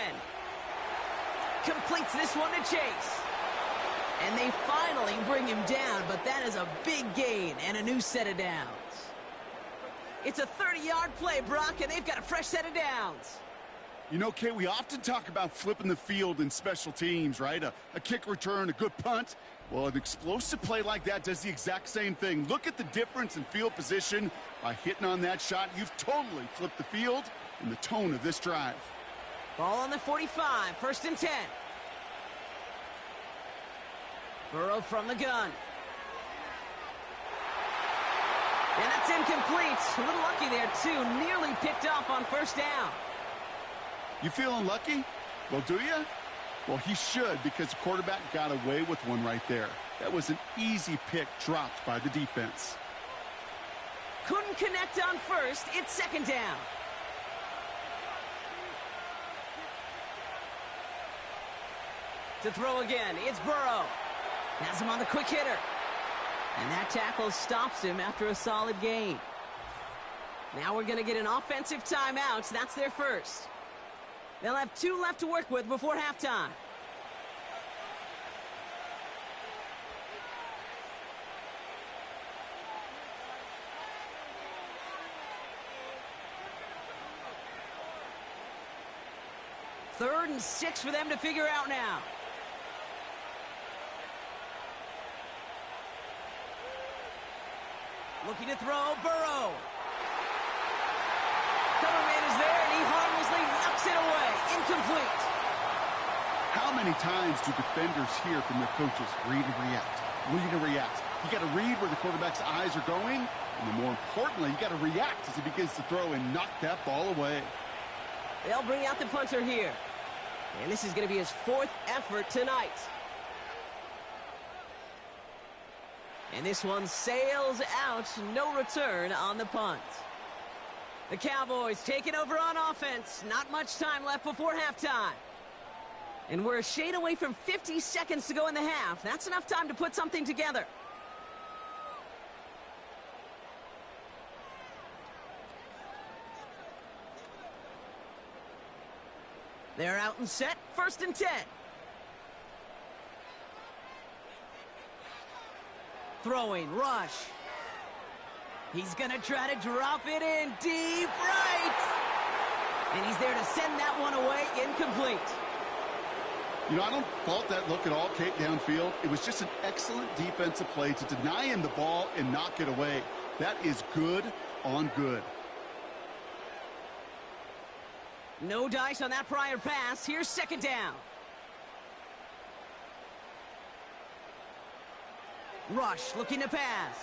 Completes this one to Chase. And they finally bring him down, but that is a big gain and a new set of downs. It's a 30-yard play, Brock, and they've got a fresh set of downs. You know, Kate, we often talk about flipping the field in special teams, right? A kick return, a good punt. Well, an explosive play like that does the exact same thing. Look at the difference in field position. By hitting on that shot, you've totally flipped the field and the tone of this drive. Ball on the 45, 1st and 10. Burrow from the gun. And that's incomplete. A little lucky there, too. Nearly picked off on 1st down. You feeling lucky? Well, do you? Well, he should, because the quarterback got away with one right there. That was an easy pick dropped by the defense. Couldn't connect on 1st. It's 2nd down. To throw again, it's Burrow. Has him on the quick hitter. And that tackle stops him after a solid gain. Now we're going to get an offensive timeout. That's their first. They'll have 2 left to work with before halftime. Third and 6 for them to figure out now. Looking to throw, Burrow. Cover man is there, and he harmlessly knocks it away. Incomplete. How many times do defenders hear from their coaches, read and react, read and react? You got to read where the quarterback's eyes are going, and then more importantly, you got to react as he begins to throw and knock that ball away. They'll bring out the punter here. And this is going to be his 4th effort tonight. And this one sails out, no return on the punt. The Cowboys taking over on offense. Not much time left before halftime. And we're a shade away from 50 seconds to go in the half. That's enough time to put something together. They're out and set. 1st and 10. Throwing, rush. He's going to try to drop it in deep right. And he's there to send that one away. Incomplete. You know, I don't fault that look at all, Kate, downfield. It was just an excellent defensive play to deny him the ball and knock it away. That is good on good. No dice on that prior pass. Here's 2nd down. Rush looking to pass.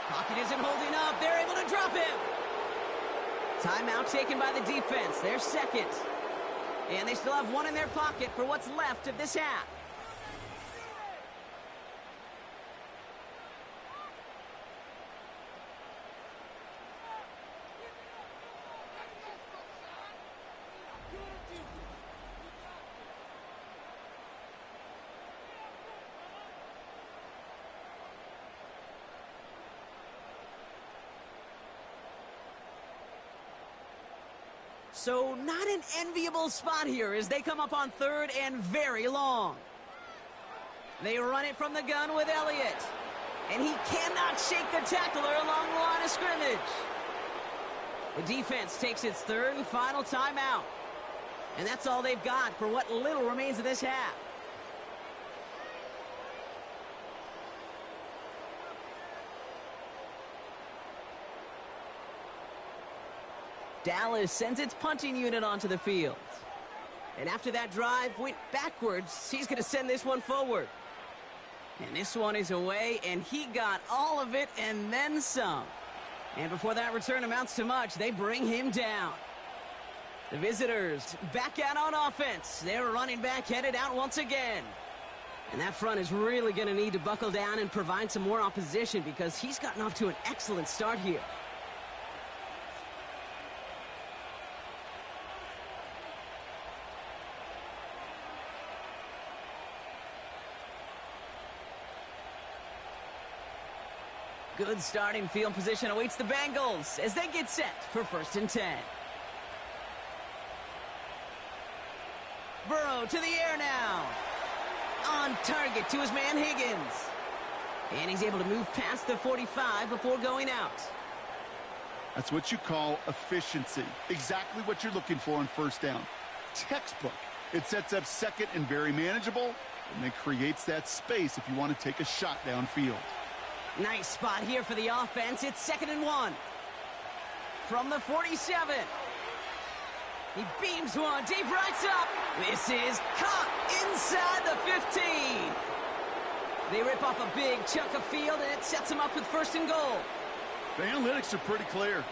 Pocket isn't holding up. They're able to drop him. Timeout taken by the defense. They're 2nd. And they still have one in their pocket for what's left of this half. So not an enviable spot here as they come up on 3rd and very long. They run it from the gun with Elliott. And he cannot shake the tackler along the line of scrimmage. The defense takes its 3rd and final timeout. And that's all they've got for what little remains of this half. Dallas sends its punting unit onto the field. And after that drive went backwards, he's going to send this one forward. And this one is away, and he got all of it and then some. And before that return amounts to much, they bring him down. The visitors back out on offense. Their running back headed out once again. And that front is really going to need to buckle down and provide some more opposition because he's gotten off to an excellent start here. Good starting field position awaits the Bengals as they get set for 1st and 10. Burrow to the air now. On target to his man Higgins. And he's able to move past the 45 before going out. That's what you call efficiency. Exactly what you're looking for on 1st down. Textbook. It sets up 2nd and very manageable, and then creates that space if you want to take a shot downfield. Nice spot here for the offense. It's 2nd and 1. From the 47. He beams one deep right up. This is caught inside the 15. They rip off a big chunk of field, and it sets them up with 1st and goal. The analytics are pretty clear.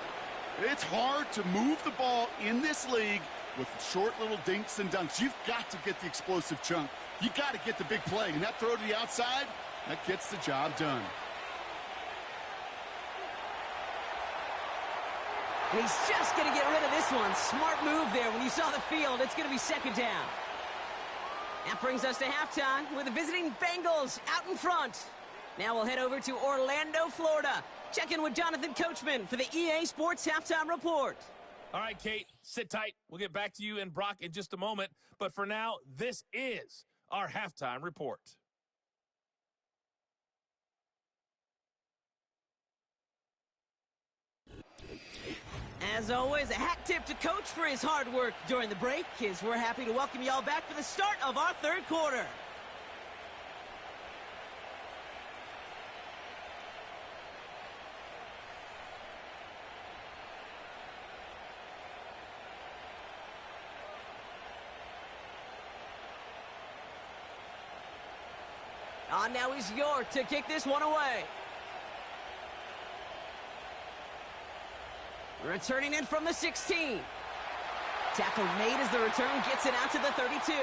It's hard to move the ball in this league with short little dinks and dunks. You've got to get the explosive chunk. You got to get the big play, and that throw to the outside, that gets the job done. And he's just going to get rid of this one. Smart move there. When you saw the field, it's going to be 2nd down. That brings us to halftime with the visiting Bengals out in front. Now we'll head over to Orlando, Florida. Check in with Jonathan Coachman for the EA Sports Halftime Report. All right, Kate, sit tight. We'll get back to you and Brock in just a moment. But for now, this is our halftime report. As always, a hat tip to Coach for his hard work during the break, as we're happy to welcome you all back for the start of our 3rd quarter. Now he's York to kick this one away. Returning in from the 16. Tackle made as the return gets it out to the 32.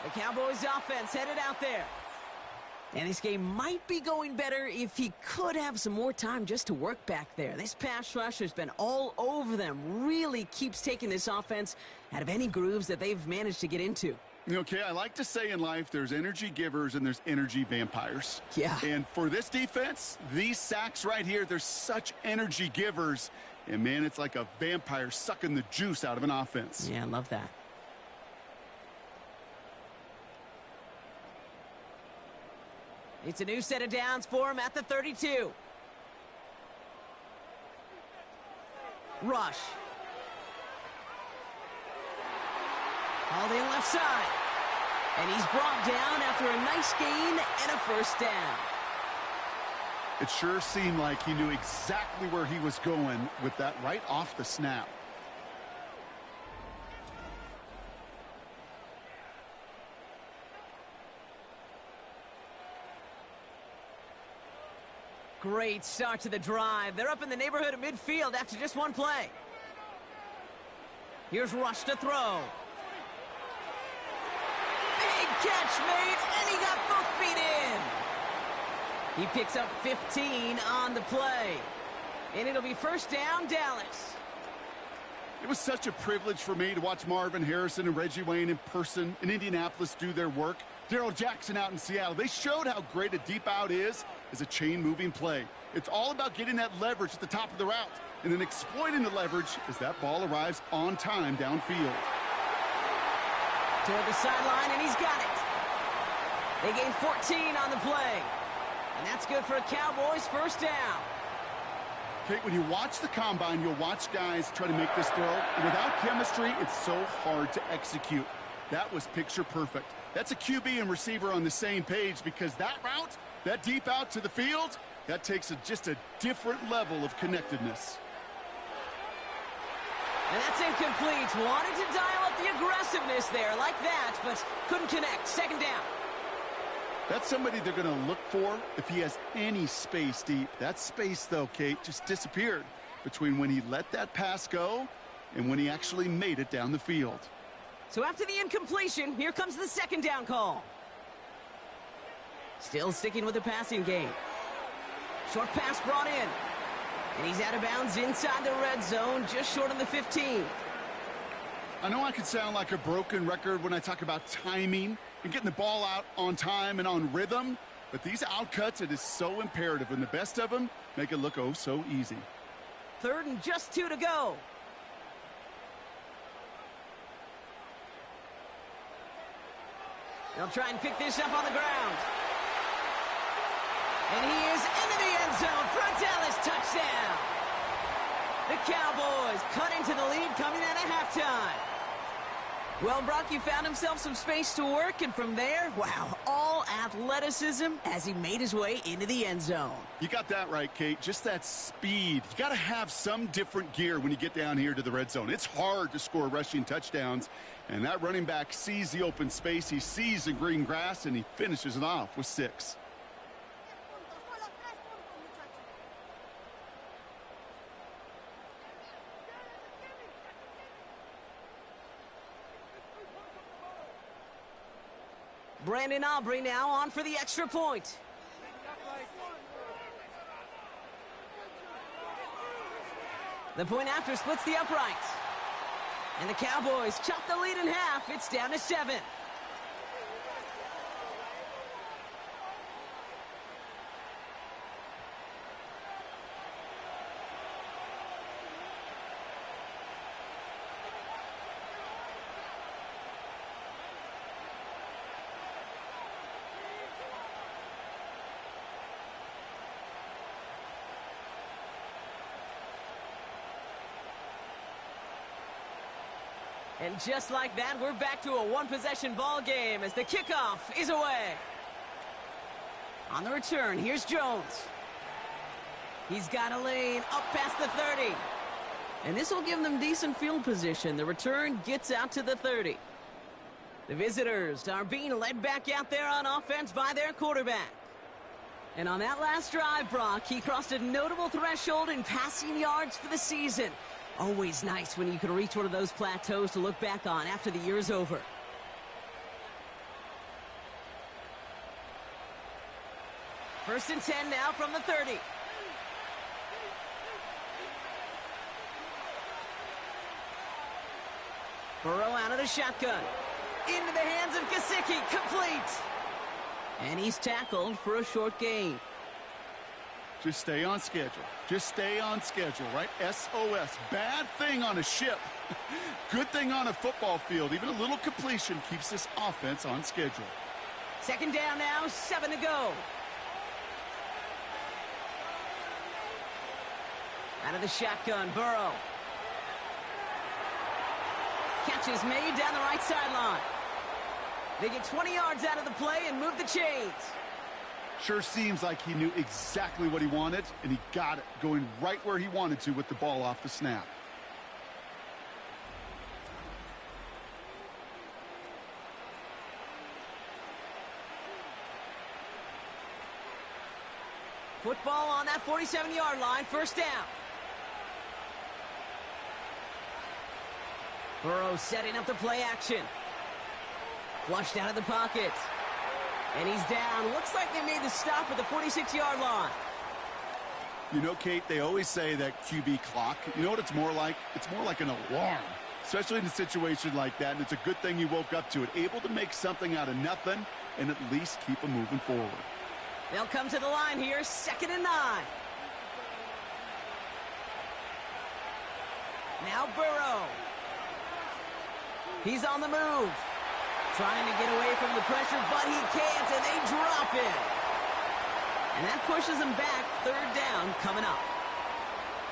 The Cowboys offense headed out there. And this game might be going better if he could have some more time just to work back there. This pass rush has been all over them. Really keeps taking this offense out of any grooves that they've managed to get into. Okay, I like to say in life there's energy givers and there's energy vampires. Yeah. And for this defense, these sacks right here, they're such energy givers. And, man, it's like a vampire sucking the juice out of an offense. Yeah, I love that. It's a new set of downs for him at the 32. Rush. Hauled in left side. And he's brought down after a nice gain and a first down. It sure seemed like he knew exactly where he was going with that right off the snap. Great start to the drive. They're up in the neighborhood of midfield after just one play. Here's Rush to throw. Big catch made, and he got both feet in. He picks up 15 on the play. And it'll be first down, Dallas. It was such a privilege for me to watch Marvin Harrison and Reggie Wayne in person in Indianapolis do their work. Daryl Jackson out in Seattle. They showed how great a deep out is as a chain-moving play. It's all about getting that leverage at the top of the route and then exploiting the leverage as that ball arrives on time downfield. Toward the sideline, and he's got it. They gain 14 on the play. And that's good for a Cowboys first down. Kate, when you watch the combine, you'll watch guys try to make this throw. And without chemistry, it's so hard to execute. That was picture perfect. That's a QB and receiver on the same page because that route, that deep out to the field, that takes just a different level of connectedness. And that's incomplete. Wanted to dial up the aggressiveness there like that, but couldn't connect. Second down. That's somebody they're going to look for if he has any space deep. That space, though, Kate, just disappeared between when he let that pass go and when he actually made it down the field. So after the incompletion, here comes the second down call. Still sticking with the passing game. Short pass brought in. And he's out of bounds inside the red zone, just short of the 15. I know I could sound like a broken record when I talk about timing and getting the ball out on time and on rhythm, but these outcuts, it is so imperative, and the best of them make it look oh so easy. Third and just 2 to go. They'll try and pick this up on the ground. And he is into the end zone for a Dallas touchdown. The Cowboys cut into the lead coming out of halftime. Well, Brock, he found himself some space to work, and from there, wow, all athleticism as he made his way into the end zone. You got that right, Kate. Just that speed. You got to have some different gear when you get down here to the red zone. It's hard to score rushing touchdowns, and that running back sees the open space, he sees the green grass, and he finishes it off with 6. Brandon Aubrey now on for the extra point. The point after splits the uprights. And the Cowboys chop the lead in half. It's down to 7. And just like that, we're back to a one-possession ball game as the kickoff is away. On the return, here's Jones. He's got a lane up past the 30. And this will give them decent field position. The return gets out to the 30. The visitors are being led back out there on offense by their quarterback. And on that last drive, Brock, he crossed a notable threshold in passing yards for the season. Always nice when you can reach one of those plateaus to look back on after the year's over. First and 10 now from the 30. Burrow out of the shotgun. Into the hands of Gesicki. Complete. And he's tackled for a short gain. Just stay on schedule. Just stay on schedule, right? SOS. Bad thing on a ship. Good thing on a football field. Even a little completion keeps this offense on schedule. Second down now, 7 to go. Out of the shotgun, Burrow. Catch is made down the right sideline. They get 20 yards out of the play and move the chains. Sure seems like he knew exactly what he wanted, and he got it, going right where he wanted to with the ball off the snap. Football on that 47-yard line, first down. Burrow setting up the play action. Flushed out of the pocket. And he's down. Looks like they made the stop at the 46-yard line. You know, Kate, they always say that QB clock. You know what it's more like? It's more like an alarm, especially in a situation like that. And it's a good thing you woke up to it, able to make something out of nothing and at least keep them moving forward. They'll come to the line here, 2nd and 9. Now Burrow. He's on the move. Trying to get away from the pressure, but he can't, and they drop him. And that pushes him back, 3rd down coming up.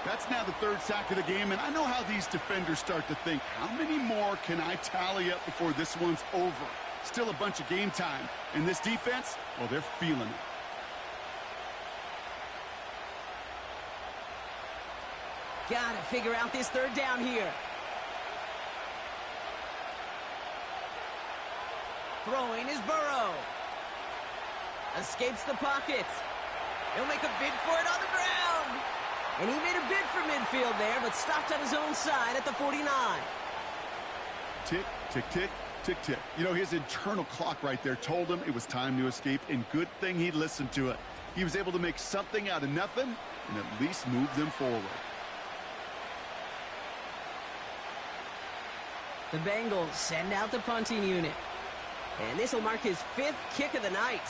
That's now the 3rd sack of the game, and I know how these defenders start to think, how many more can I tally up before this one's over? Still a bunch of game time. And this defense, well, they're feeling it. Gotta figure out this 3rd down here. Throwing is Burrow. Escapes the pocket. He'll make a bid for it on the ground. And he made a bid for midfield there, but stopped on his own side at the 49. Tick, tick, tick, tick, tick. You know, his internal clock right there told him it was time to escape, and good thing he listened to it. He was able to make something out of nothing and at least move them forward. The Bengals send out the punting unit. And this will mark his 5th kick of the night.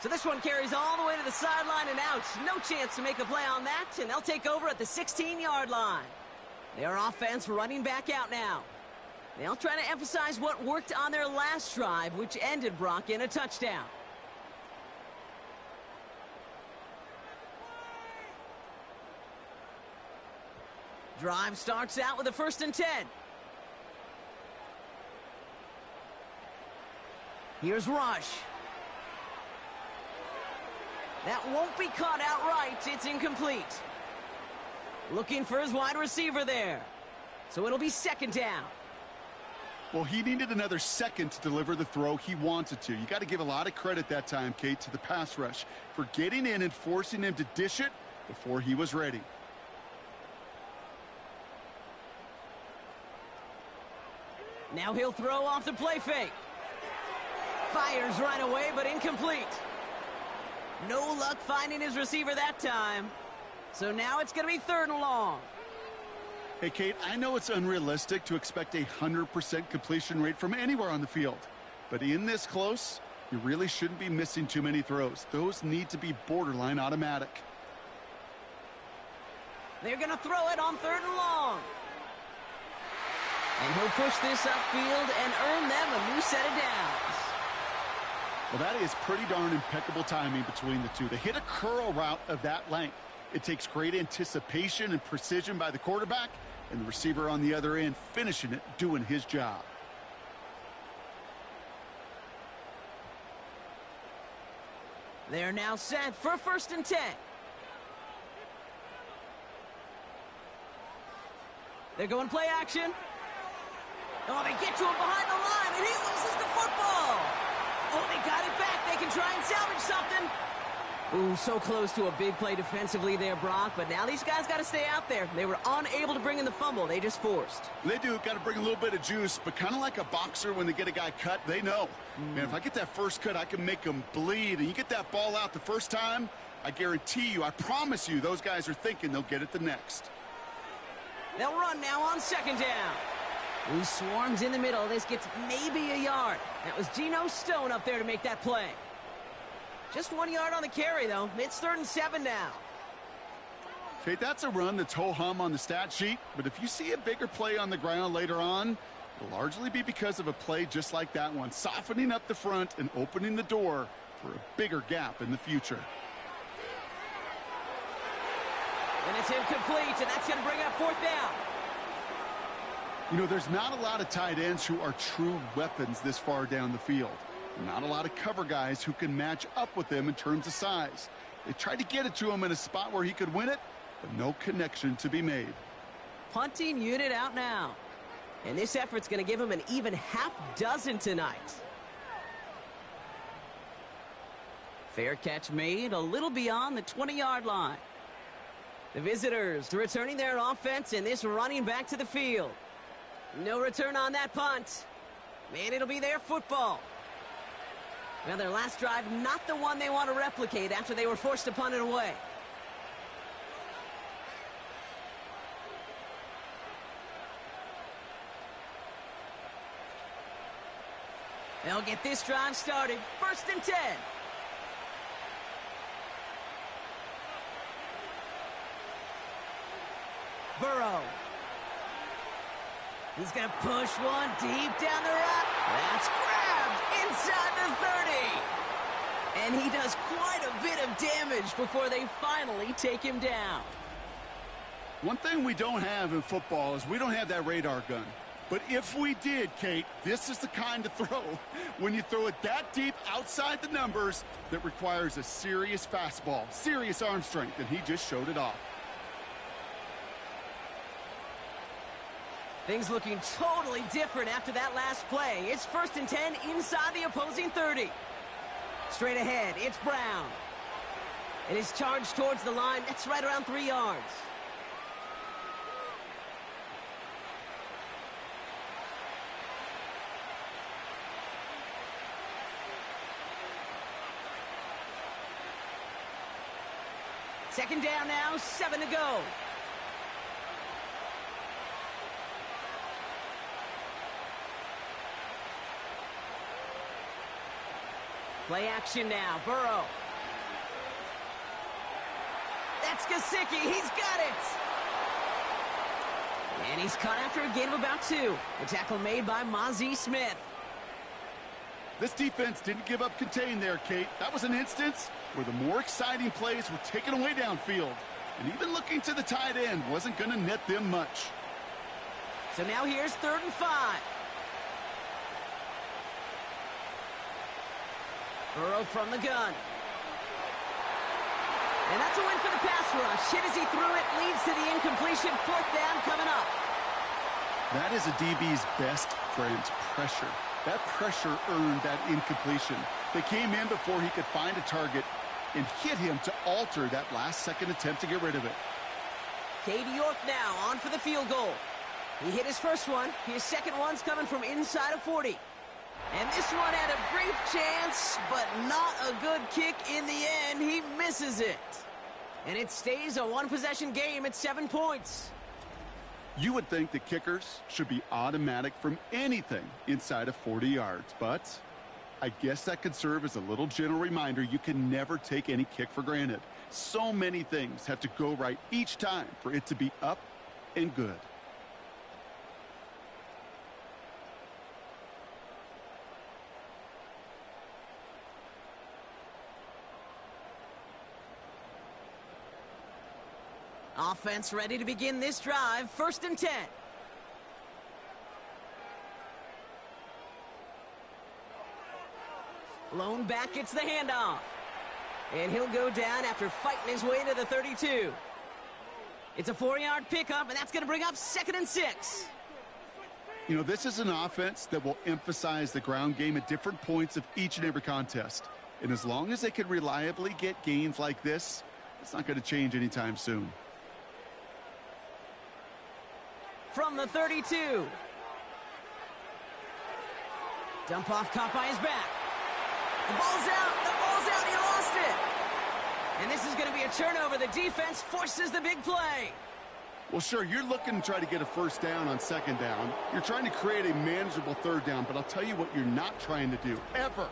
So this one carries all the way to the sideline and out. No chance to make a play on that, and they'll take over at the 16-yard line. Their offense running back out now. They'll try to emphasize what worked on their last drive, which ended, Brock, in a touchdown. Drive starts out with a 1st and 10. Here's Rush. That won't be caught outright. It's incomplete. Looking for his wide receiver there. So it'll be 2nd down. Well, he needed another second to deliver the throw he wanted to. You got to give a lot of credit that time, Kate, to the pass rush for getting in and forcing him to dish it before he was ready. Now he'll throw off the play fake. Fires right away, but incomplete. No luck finding his receiver that time. So now it's going to be 3rd and long. Hey, Kate, I know it's unrealistic to expect a 100% completion rate from anywhere on the field. But in this close, you really shouldn't be missing too many throws. Those need to be borderline automatic. They're going to throw it on 3rd and long. And he'll push this upfield and earn them a new set of downs. Well, that is pretty darn impeccable timing between the two. They hit a curl route of that length. It takes great anticipation and precision by the quarterback, and the receiver on the other end finishing it, doing his job. They're now set for 1st and 10. They're going play action. Oh, they get to him behind the line, and he loses the football. Oh, they got it back. They can try and salvage something. Ooh, so close to a big play defensively there, Brock, but now these guys got to stay out there. They were unable to bring in the fumble. They just forced. They do. Got to bring a little bit of juice, but kind of like a boxer when they get a guy cut, they know. Man, if I get that first cut, I can make them bleed. And you get that ball out the first time, I guarantee you, I promise you, those guys are thinking they'll get it the next. They'll run now on second down. He swarms in the middle. This gets maybe a yard. That was Geno Stone up there to make that play. Just 1 yard on the carry, though. It's 3rd and 7 now. Okay, that's a run that's ho-hum on the stat sheet, but if you see a bigger play on the ground later on, it'll largely be because of a play just like that one, softening up the front and opening the door for a bigger gap in the future. And it's incomplete, and that's going to bring up 4th down. You know, there's not a lot of tight ends who are true weapons this far down the field. Not a lot of cover guys who can match up with them in terms of size. They tried to get it to him in a spot where he could win it, but no connection to be made. Punting unit out now. And this effort's going to give him an even half dozen tonight. Fair catch made a little beyond the 20-yard line. The visitors returning their offense and this running back to the field. No return on that punt. And it'll be their football. Now, their last drive, not the one they want to replicate after they were forced to punt it away. They'll get this drive started. 1st and 10. Burrow. He's going to push one deep down the road. That's grabbed inside the 30. And he does quite a bit of damage before they finally take him down. One thing we don't have in football is we don't have that radar gun. But if we did, Kate, this is the kind of throw, when you throw it that deep outside the numbers, that requires a serious fastball, serious arm strength, and he just showed it off. Things looking totally different after that last play. It's 1st and 10 inside the opposing 30. Straight ahead, it's Brown. And his charge towards the line, that's right around 3 yards. Second down now, 7 to go. Play action now, Burrow. That's Gesicki, he's got it! And he's caught after a gain of about 2. The tackle made by Mazi Smith. This defense didn't give up contain there, Kate. That was an instance where the more exciting plays were taken away downfield. And even looking to the tight end wasn't going to net them much. So now here's 3rd and 5. Burrow from the gun. And that's a win for the pass rush. Hit as he threw it, leads to the incompletion. 4th down coming up. That is a DB's best friend, pressure. That pressure earned that incompletion. They came in before he could find a target and hit him to alter that last-second attempt to get rid of it. Cade York now on for the field goal. He hit his first one. His second one's coming from inside of 40. And this one had a brief chance, but not a good kick in the end. He misses it. And it stays a one-possession game at 7 points. You would think the kickers should be automatic from anything inside of 40 yards, but I guess that could serve as a little gentle reminder you can never take any kick for granted. So many things have to go right each time for it to be up and good. Offense ready to begin this drive. 1st and 10. Lone back gets the handoff. And he'll go down after fighting his way to the 32. It's a 4-yard pickup, and that's going to bring up 2nd and 6. You know, this is an offense that will emphasize the ground game at different points of each and every contest. And as long as they can reliably get gains like this, it's not going to change anytime soon. From the 32. Dump off caught by his back. The ball's out. The ball's out. He lost it. And this is going to be a turnover. The defense forces the big play. Well, sure, you're looking to try to get a first down on 2nd down. You're trying to create a manageable 3rd down, but I'll tell you what you're not trying to do, ever,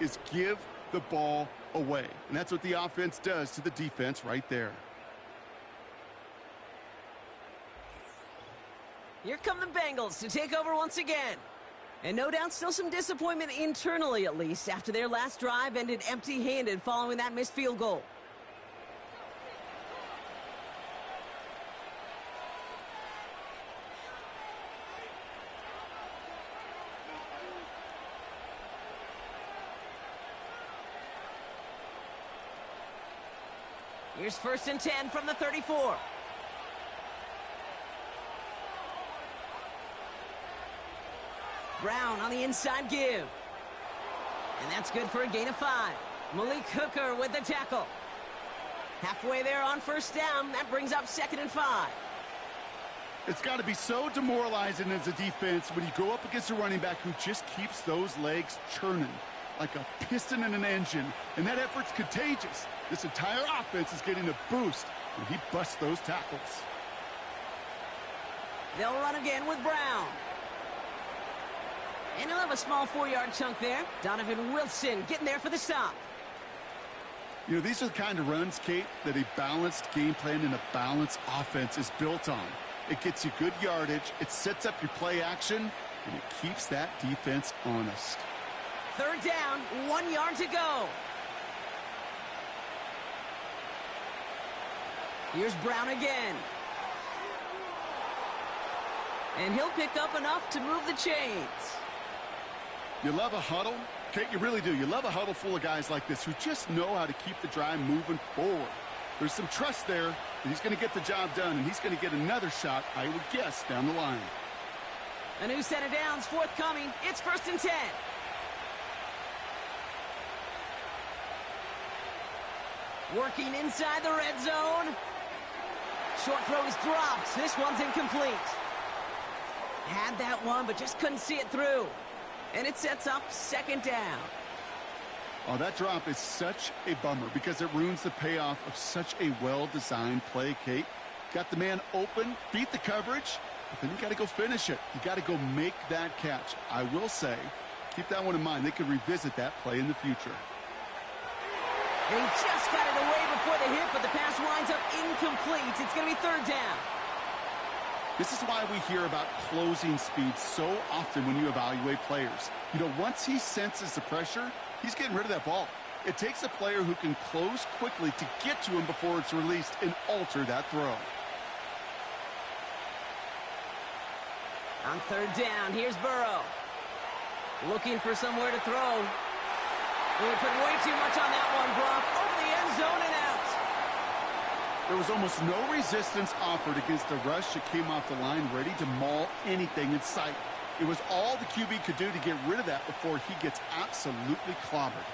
is give the ball away. And that's what the offense does to the defense right there. Here come the Bengals to take over once again. And no doubt still some disappointment internally, at least, after their last drive ended empty-handed following that missed field goal. Here's 1st and 10 from the 34. Brown on the inside give. And that's good for a gain of 5. Malik Hooker with the tackle. Halfway there on 1st down. That brings up 2nd and 5. It's got to be so demoralizing as a defense when you go up against a running back who just keeps those legs churning like a piston in an engine. And that effort's contagious. This entire offense is getting a boost when he busts those tackles. They'll run again with Brown. And he'll have a small 4-yard chunk there. Donovan Wilson getting there for the stop. You know, these are the kind of runs, Kate, that a balanced game plan and a balanced offense is built on. It gets you good yardage, it sets up your play action, and it keeps that defense honest. 3rd down, 1 yard to go. Here's Brown again. And he'll pick up enough to move the chains. You love a huddle? Kate, you really do. You love a huddle full of guys like this who just know how to keep the drive moving forward. There's some trust there that he's going to get the job done, and he's going to get another shot, I would guess, down the line. A new set of downs forthcoming. It's 1st and 10. Working inside the red zone. Short throw is dropped. This one's incomplete. Had that one, but just couldn't see it through. And it sets up 2nd down. Oh, that drop is such a bummer because it ruins the payoff of such a well-designed play, Kate. Got the man open, beat the coverage, but then you got to go finish it. You got to go make that catch. I will say, keep that one in mind. They could revisit that play in the future. They just got it away before the hit, but the pass winds up incomplete. It's going to be 3rd down. This is why we hear about closing speed so often when you evaluate players. You know, once he senses the pressure, he's getting rid of that ball. It takes a player who can close quickly to get to him before it's released and alter that throw. On 3rd down, here's Burrow. Looking for somewhere to throw. He put way too much on that one, Brock. Over the end zone and out. There was almost no resistance offered against a rush that came off the line ready to maul anything in sight. It was all the QB could do to get rid of that before he gets absolutely clobbered.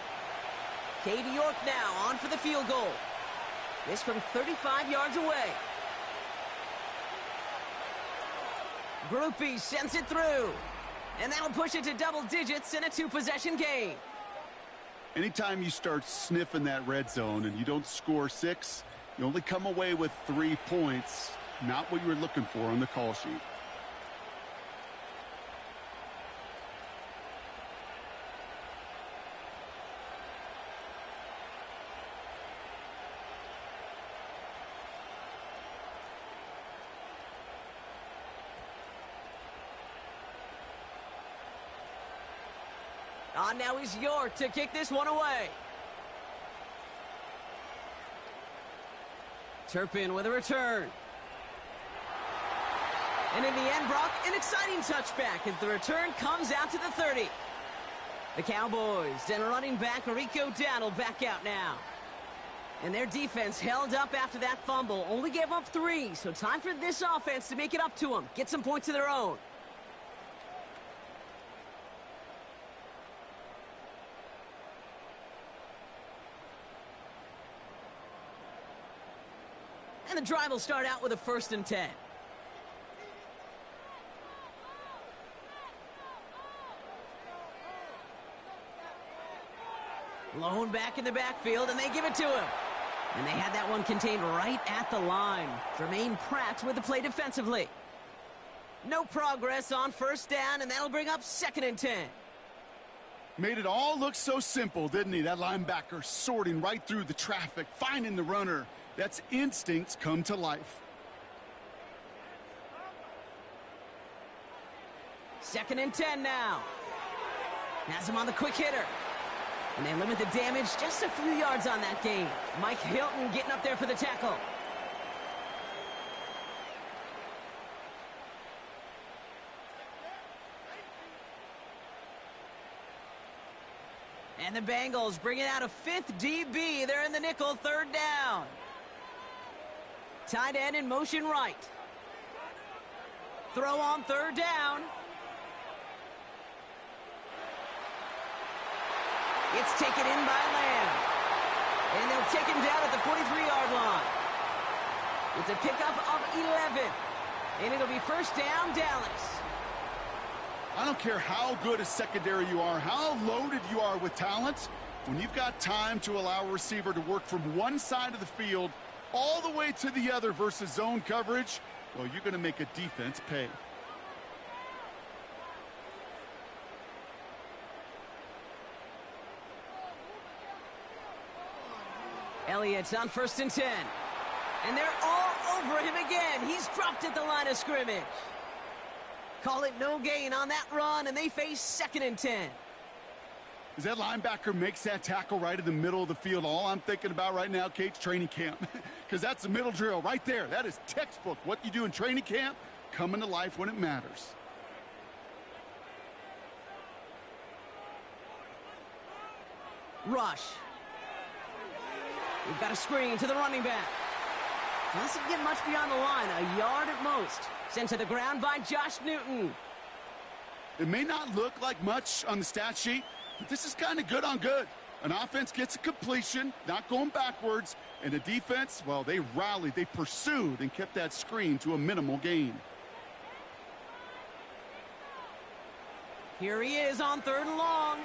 Katie York now on for the field goal. This from 35 yards away. Groupie sends it through. And that'll push it to double digits in a 2-possession game. Anytime you start sniffing that red zone and you don't score 6, you only come away with 3 points, not what you were looking for on the call sheet. On now is York to kick this one away. Turpin with a return. And in the end, Brock, an exciting touchback as the return comes out to the 30. The Cowboys and running back Rico Dowdle back out now. And their defense held up after that fumble. Only gave up 3, so time for this offense to make it up to them. Get some points of their own. And the drive will start out with a 1st and 10. Lone back in the backfield, and they give it to him. And they had that one contained right at the line. Jermaine Pratt with the play defensively. No progress on 1st down, and that'll bring up 2nd and 10. Made it all look so simple, didn't he? That linebacker sorting right through the traffic, finding the runner. That's instincts come to life. 2nd and 10 now. Has him on the quick hitter. And they limit the damage just a few yards on that game. Mike Hilton getting up there for the tackle. And the Bengals bringing out a 5th DB. They're in the nickel, 3rd down. Tight end in motion right. Throw on 3rd down. It's taken in by Lamb. And they'll take him down at the 43-yard line. It's a pickup of 11. And it'll be 1st down, Dallas. I don't care how good a secondary you are, how loaded you are with talent. When you've got time to allow a receiver to work from one side of the field all the way to the other versus zone coverage, well, you're going to make a defense pay. Elliott's on 1st and 10. And they're all over him again. He's dropped at the line of scrimmage. Call it no gain on that run, and they face 2nd and 10. As that linebacker makes that tackle right in the middle of the field, all I'm thinking about right now, Kate's training camp. Because that's the middle drill right there. That is textbook. What you do in training camp, coming to life when it matters. Rush. We've got a screen to the running back. Doesn't get much beyond the line, a yard at most. Sent to the ground by Josh Newton. It may not look like much on the stat sheet, but this is kind of good on good. An offense gets a completion, not going backwards, and the defense, well, they rallied, they pursued, and kept that screen to a minimal gain. Here he is on 3rd and long.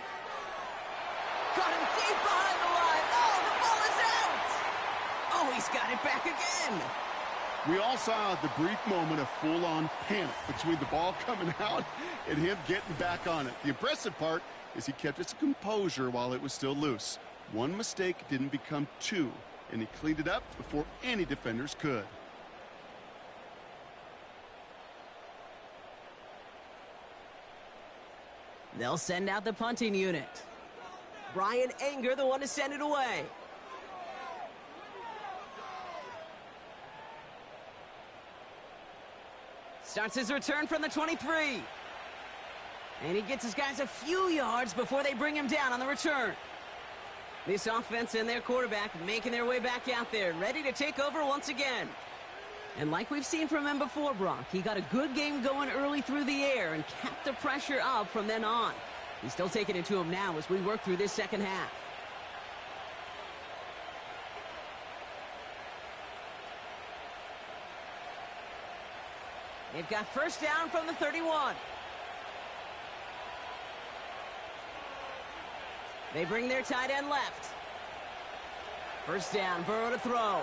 Got him deep behind the line. Oh, the ball is out. Oh, he's got it back again. We all saw the brief moment of full-on panic between the ball coming out and him getting back on it. The impressive part is he kept his composure while it was still loose. One mistake didn't become 2, and he cleaned it up before any defenders could. They'll send out the punting unit. Brian Anger, the one to send it away. Starts his return from the 23. And he gets his guys a few yards before they bring him down on the return. This offense and their quarterback making their way back out there, ready to take over once again. And like we've seen from him before, Brock, he got a good game going early through the air and kept the pressure up from then on. He's still taking it to him now as we work through this second half. They've got 1st down from the 31. They bring their tight end left. 1st down, Burrow to throw.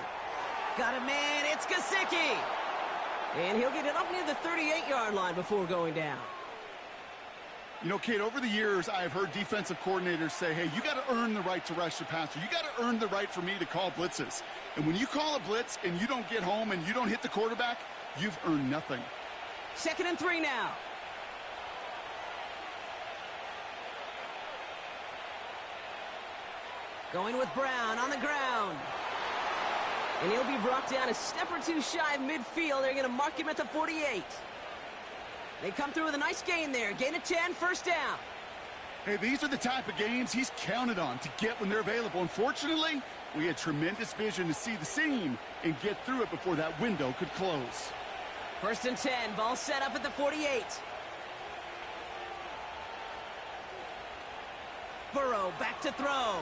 Got a man, it's Gesicki. And he'll get it up near the 38-yard line before going down. You know, Kate, over the years, I've heard defensive coordinators say, hey, you got to earn the right to rush the passer. You got to earn the right for me to call blitzes. And when you call a blitz and you don't get home and you don't hit the quarterback, you've earned nothing. 2nd and 3 now. Going with Brown on the ground. And he'll be brought down a step or two shy of midfield. They're going to mark him at the 48. They come through with a nice gain there. Gain of 10, 1st down. Hey, these are the type of games he's counted on to get when they're available. Unfortunately, we had tremendous vision to see the seam and get through it before that window could close. 1st and 10, ball set up at the 48. Burrow back to throw.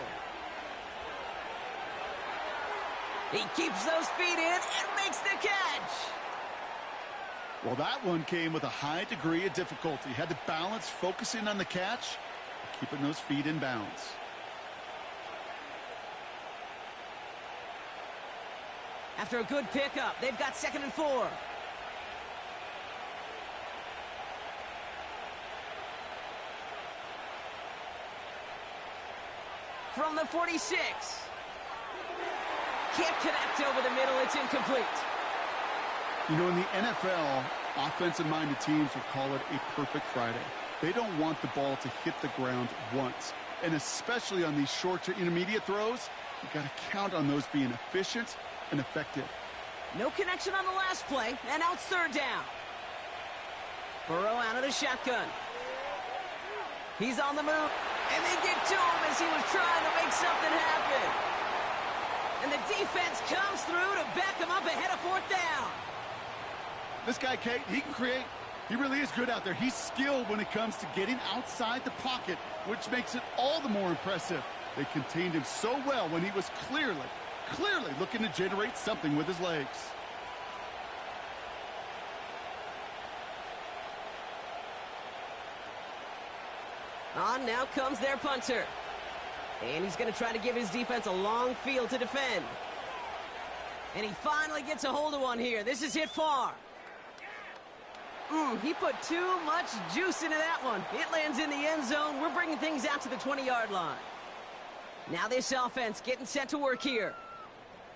He keeps those feet in and makes the catch. Well, that one came with a high degree of difficulty. Had to balance focusing on the catch, keeping those feet in bounds. After a good pickup, they've got 2nd and 4. From the 46. Can't connect over the middle. It's incomplete. You know, in the NFL, offensive-minded teams would call it a perfect Friday. They don't want the ball to hit the ground once. And especially on these short to intermediate throws, you've got to count on those being efficient and effective. No connection on the last play, and now it's 3rd down. Burrow out of the shotgun. He's on the move, and they get to him as he was trying to make something happen. And the defense comes through to back him up ahead of 4th down. This guy, Kate, he can create. He really is good out there. He's skilled when it comes to getting outside the pocket, which makes it all the more impressive. They contained him so well when he was clearly looking to generate something with his legs. On now comes their punter. And he's going to try to give his defense a long field to defend. And he finally gets a hold of one here. This is hit far. He put too much juice into that one. It lands in the end zone. We're bringing things out to the 20-yard line. Now this offense getting set to work here.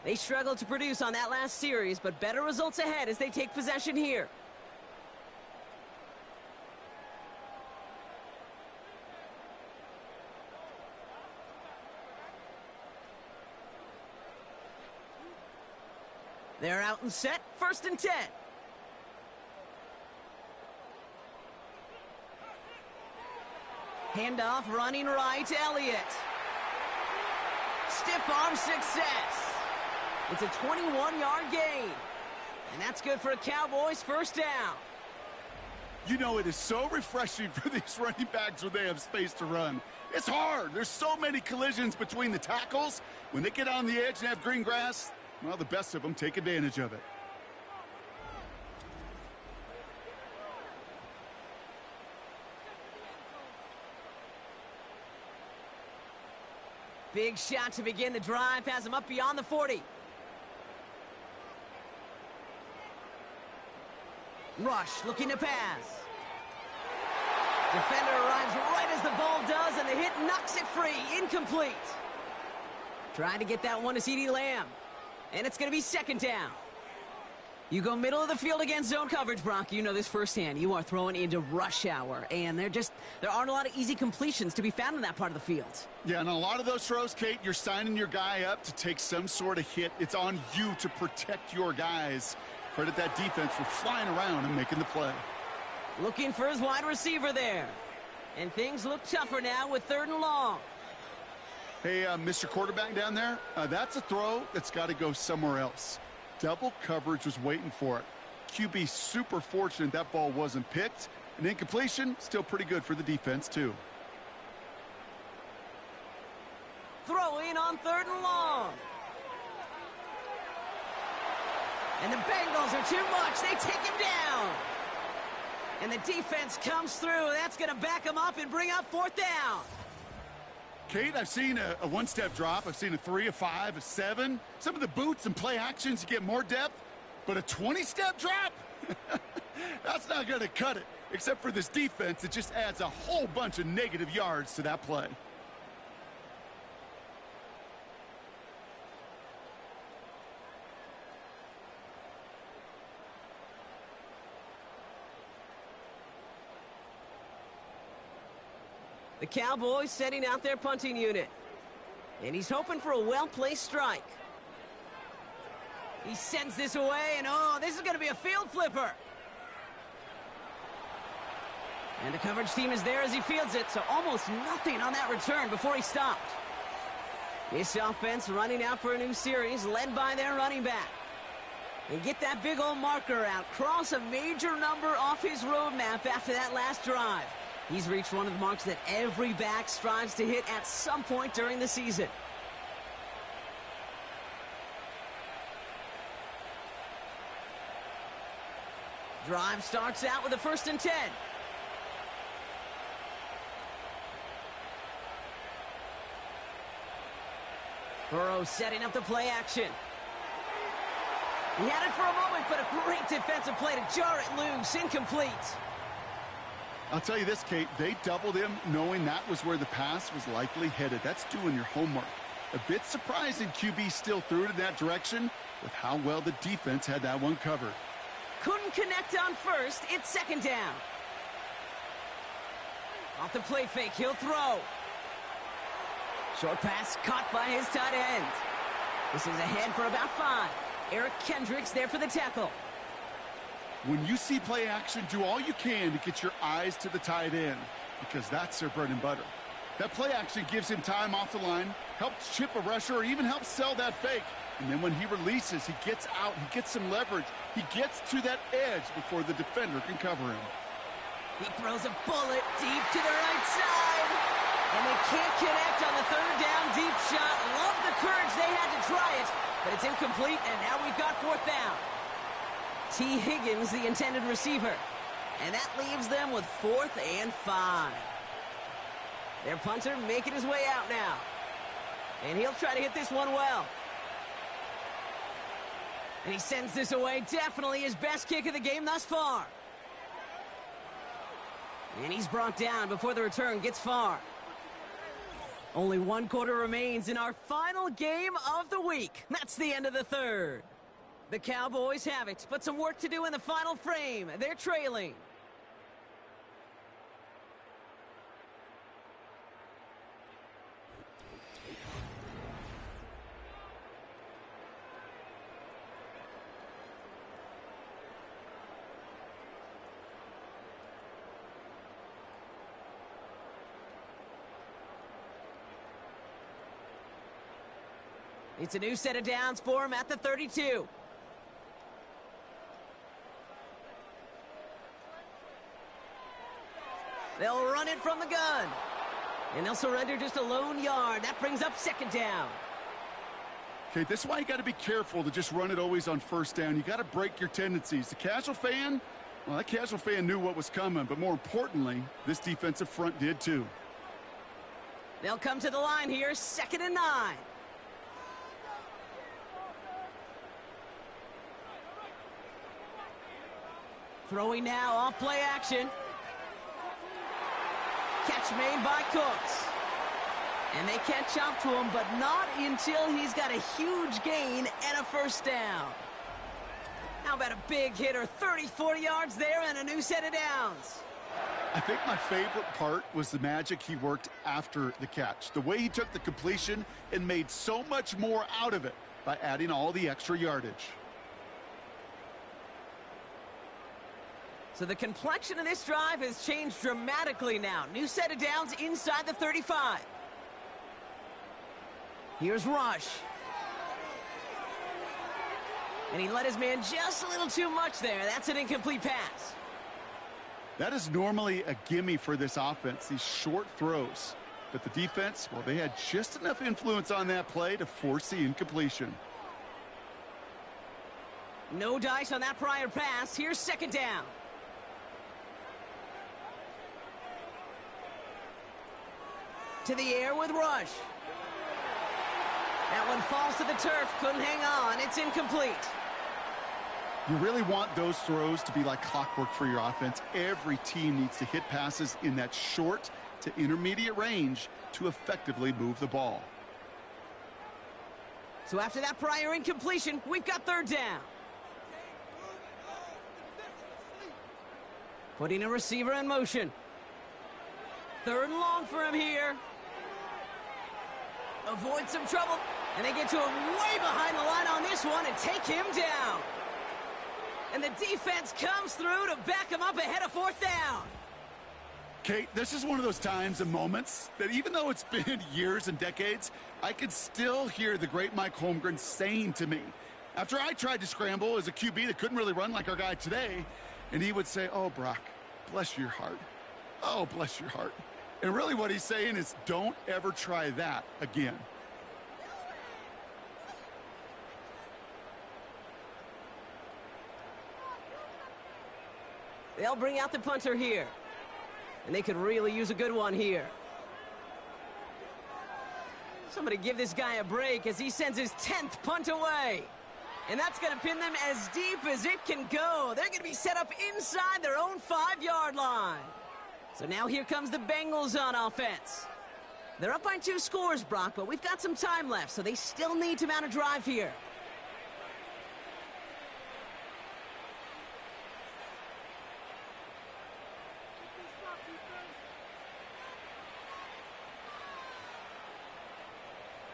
They struggled to produce on that last series, but better results ahead as they take possession here. They're out and set. 1st and 10. Handoff running right, Elliott. Stiff arm success. It's a 21-yard gain. And that's good for a Cowboys 1st down. You know, it is so refreshing for these running backs when they have space to run. It's hard. There's so many collisions between the tackles. When they get on the edge and have green grass, well, the best of them take advantage of it. Big shot to begin the drive. Has him up beyond the 40. Rush looking to pass. Defender arrives right as the ball does, and the hit knocks it free. Incomplete. Trying to get that one to CeeDee Lamb. And it's going to be 2nd down. You go middle of the field against zone coverage, Brock. You know this firsthand. You are throwing into rush hour, and there aren't a lot of easy completions to be found in that part of the field. Yeah, and a lot of those throws, Kate, you're signing your guy up to take some sort of hit. It's on you to protect your guys. Credit that defense for flying around and making the play. Looking for his wide receiver there. And things look tougher now with 3rd and long. Hey, Mr. Quarterback down there, that's a throw that's got to go somewhere else. Double coverage was waiting for it. QB super fortunate that ball wasn't picked. An incompletion, still pretty good for the defense, too. Throw in on 3rd and long. And the Bengals are too much. They take him down. And the defense comes through. That's going to back him up and bring up 4th down. Kate, I've seen a one-step drop. I've seen a 3, a 5, a 7. Some of the boots and play actions, you get more depth. But a 20-step drop? That's not going to cut it. Except for this defense, it just adds a whole bunch of negative yards to that play. The Cowboys setting out their punting unit. And he's hoping for a well-placed strike. He sends this away, and oh, this is going to be a field flipper. And the coverage team is there as he fields it, so almost nothing on that return before he stopped. This offense running out for a new series, led by their running back. And get that big old marker out. Cross a major number off his roadmap after that last drive. He's reached one of the marks that every back strives to hit at some point during the season. Drive starts out with a 1st and 10. Burrow setting up the play action. He had it for a moment, but a great defensive play to jar it loose. Incomplete. I'll tell you this, Kate, they doubled him knowing that was where the pass was likely headed. That's doing your homework. A bit surprising QB still threw it in that direction with how well the defense had that one covered. Couldn't connect on first. It's 2nd down. Off the play fake, he'll throw. Short pass caught by his tight end. This is ahead for about 5. Eric Kendricks there for the tackle. When you see play action, do all you can to get your eyes to the tight end because that's their bread and butter. That play action gives him time off the line, helps chip a rusher, or even helps sell that fake. And then when he releases, he gets out, he gets some leverage. He gets to that edge before the defender can cover him. He throws a bullet deep to the right side. And they can't connect on the 3rd down deep shot. Love the courage they had to try it, but it's incomplete, and now we've got 4th down. T. Higgins, the intended receiver. And that leaves them with 4th and 5. Their punter making his way out now. And he'll try to hit this one well. And he sends this away. Definitely his best kick of the game thus far. And he's brought down before the return gets far. Only 1 quarter remains in our final game of the week. That's the end of the 3rd. The Cowboys have it, but some work to do in the final frame. They're trailing. It's a new set of downs for him at the 32. They'll run it from the gun. And they'll surrender just a lone yard. That brings up 2nd down. Okay, this is why you got to be careful to just run it always on 1st down. You got to break your tendencies. The casual fan, well, that casual fan knew what was coming. But more importantly, this defensive front did too. They'll come to the line here, 2nd and 9. Throwing now off play action. Catch made by Cooks. And they catch up to him, but not until he's got a huge gain and a 1st down. How about a big hitter, 30, 40 yards there and a new set of downs. I think my favorite part was the magic he worked after the catch. The way he took the completion and made so much more out of it by adding all the extra yardage. So the complexion of this drive has changed dramatically now. New set of downs inside the 35. Here's Rush. And he let his man just a little too much there. That's an incomplete pass. That is normally a gimme for this offense, these short throws. But the defense, well, they had just enough influence on that play to force the incompletion. No dice on that prior pass. Here's 2nd down. To the air with Rush. That one falls to the turf. Couldn't hang on. It's incomplete. You really want those throws to be like clockwork for your offense. Every team needs to hit passes in that short to intermediate range to effectively move the ball. So after that prior incompletion, we've got 3rd down. Putting a receiver in motion. 3rd and long for him here. Avoid some trouble. And they get to him way behind the line on this one and take him down. And the defense comes through to back him up ahead of 4th down. Kate, this is one of those times and moments that even though it's been years and decades, I can still hear the great Mike Holmgren saying to me, after I tried to scramble as a QB that couldn't really run like our guy today, and he would say, "Oh, Brock, bless your heart. Oh, bless your heart." And really what he's saying is, don't ever try that again. They'll bring out the punter here. And they could really use a good one here. Somebody give this guy a break as he sends his 10th punt away. And that's going to pin them as deep as it can go. They're going to be set up inside their own 5-yard line. So now here comes the Bengals on offense. They're up by 2 scores, Brock, but we've got some time left, so they still need to mount a drive here.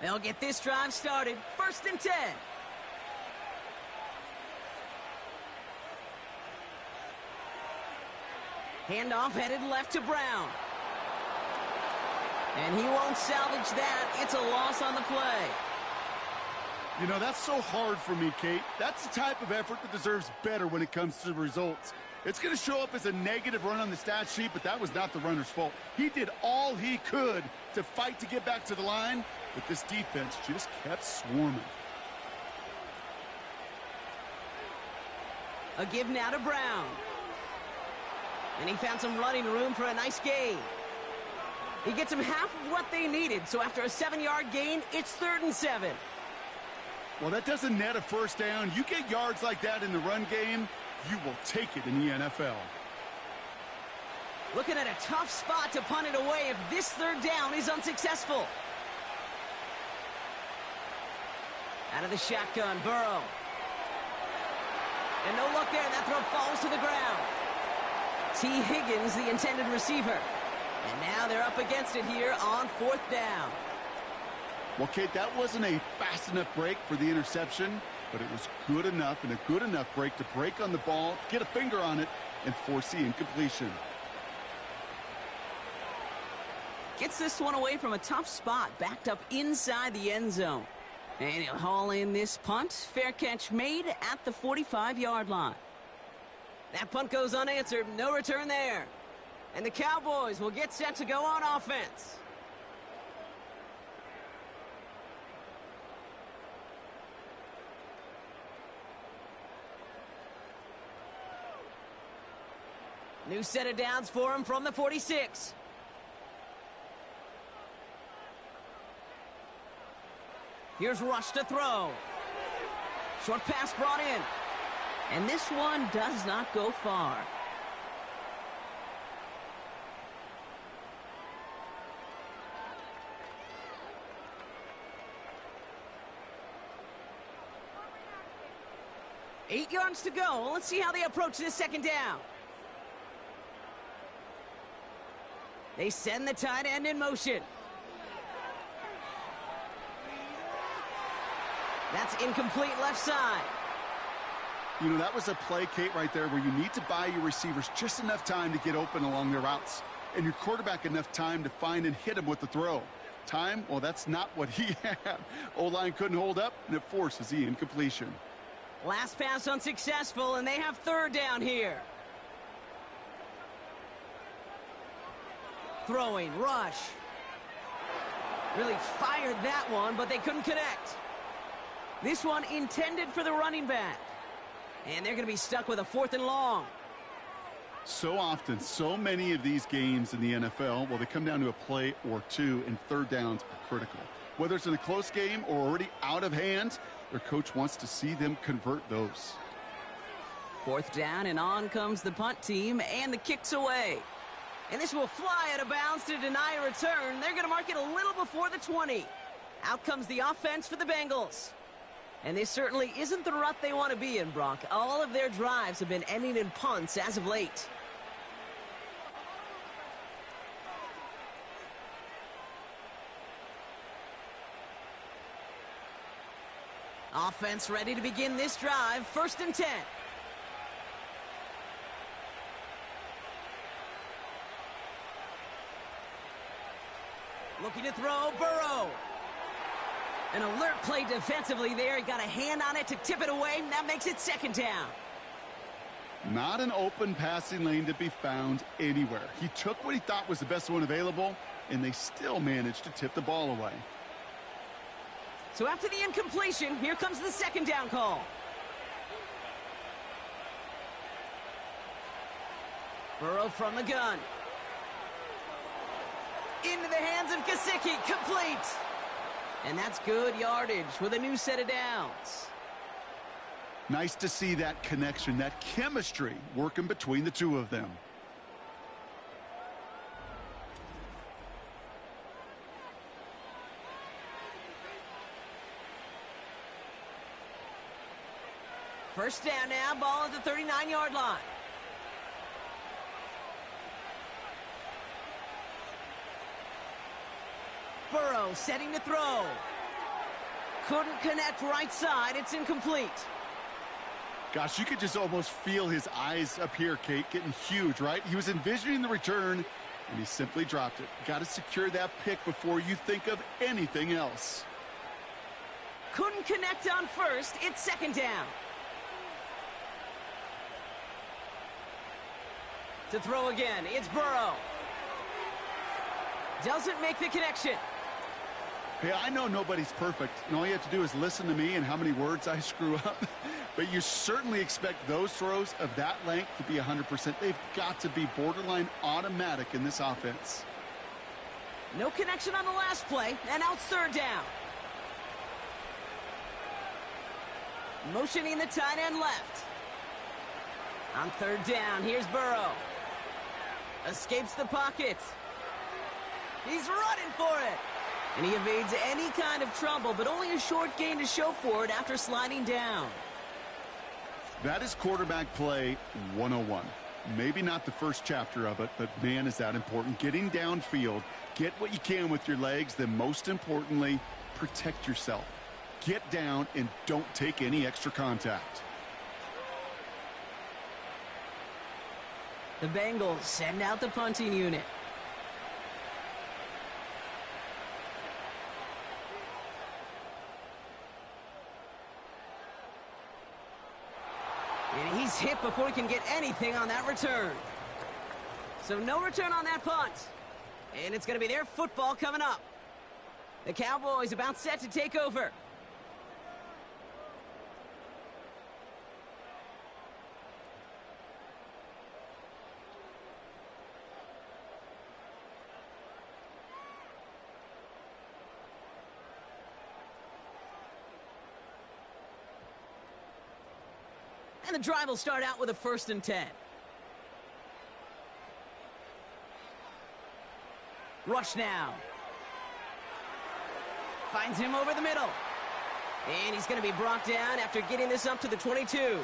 They'll get this drive started. 1st and 10. Handoff headed left to Brown. And he won't salvage that. It's a loss on the play. You know, that's so hard for me, Kate. That's the type of effort that deserves better when it comes to the results. It's going to show up as a negative run on the stat sheet, but that was not the runner's fault. He did all he could to fight to get back to the line, but this defense just kept swarming. A give now to Brown. And he found some running room for a nice gain. He gets them half of what they needed, so after a 7-yard gain, it's 3rd and 7. Well, that doesn't net a first down. You get yards like that in the run game, you will take it in the NFL. Looking at a tough spot to punt it away if this 3rd down is unsuccessful. Out of the shotgun, Burrow. And no luck there. That throw falls to the ground. T. Higgins, the intended receiver. And now they're up against it here on 4th down. Well, Kate, that wasn't a fast enough break for the interception, but it was good enough and a good enough break to break on the ball, get a finger on it, and force the incompletion. Gets this one away from a tough spot, backed up inside the end zone. And he'll haul in this punt. Fair catch made at the 45-yard line. That punt goes unanswered. No return there. And the Cowboys will get set to go on offense. New set of downs for him from the 46. Here's Rush to throw. Short pass brought in. And this one does not go far. Eight yards to go. Let's see how they approach this 2nd down. They send the tight end in motion. That's incomplete left side. You know, that was a play, Kate, right there where you need to buy your receivers just enough time to get open along their routes, and your quarterback enough time to find and hit him with the throw. Time? Well, that's not what he had. O-line couldn't hold up, and it forces the incompletion. Last pass unsuccessful, and they have 3rd down here. Throwing, Rush. Really fired that one, but they couldn't connect. This one intended for the running back. And they're going to be stuck with a 4th and long. So often, so many of these games in the NFL, well, they come down to a play or two, and 3rd downs are critical. Whether it's in a close game or already out of hand, their coach wants to see them convert those. 4th down, and on comes the punt team, and the kick's away. And this will fly out of bounds to deny a return. They're going to mark it a little before the 20. Out comes the offense for the Bengals. And this certainly isn't the rut they want to be in, Brock. All of their drives have been ending in punts as of late. Offense ready to begin this drive. 1st and 10. Looking to throw, Burrow. An alert play defensively there. He got a hand on it to tip it away, and that makes it second down. Not an open passing lane to be found anywhere. He took what he thought was the best one available, and they still managed to tip the ball away. So after the incompletion, here comes the second down call. Burrow from the gun. Into the hands of Gesicki, complete. And that's good yardage with a new set of downs. Nice to see that connection, that chemistry working between the two of them. First down now, ball at the 39-yard line. Burrow setting to throw. Couldn't connect right side. It's incomplete. Gosh, you could just almost feel his eyes up here, Kate, getting huge, right? He was envisioning the return, and he simply dropped it. Got to secure that pick before you think of anything else. Couldn't connect on first. It's second down. To throw again, it's Burrow. Doesn't make the connection. Hey, I know nobody's perfect, and all you have to do is listen to me and how many words I screw up. But you certainly expect those throws of that length to be 100%. They've got to be borderline automatic in this offense. No connection on the last play, and out third down. Motioning the tight end left. On third down, here's Burrow. Escapes the pocket. He's running for it. And he evades any kind of trouble, but only a short gain to show for it after sliding down. That is quarterback play 101. Maybe not the first chapter of it, but man, is that important. Getting downfield, get what you can with your legs, then most importantly, protect yourself. Get down and don't take any extra contact. The Bengals send out the punting unit. And he's hit before he can get anything on that return. So no return on that punt. And it's going to be their football coming up. The Cowboys about set to take over. And the drive will start out with a 1st and 10. Rush now. Finds him over the middle. And he's going to be brought down after getting this up to the 22.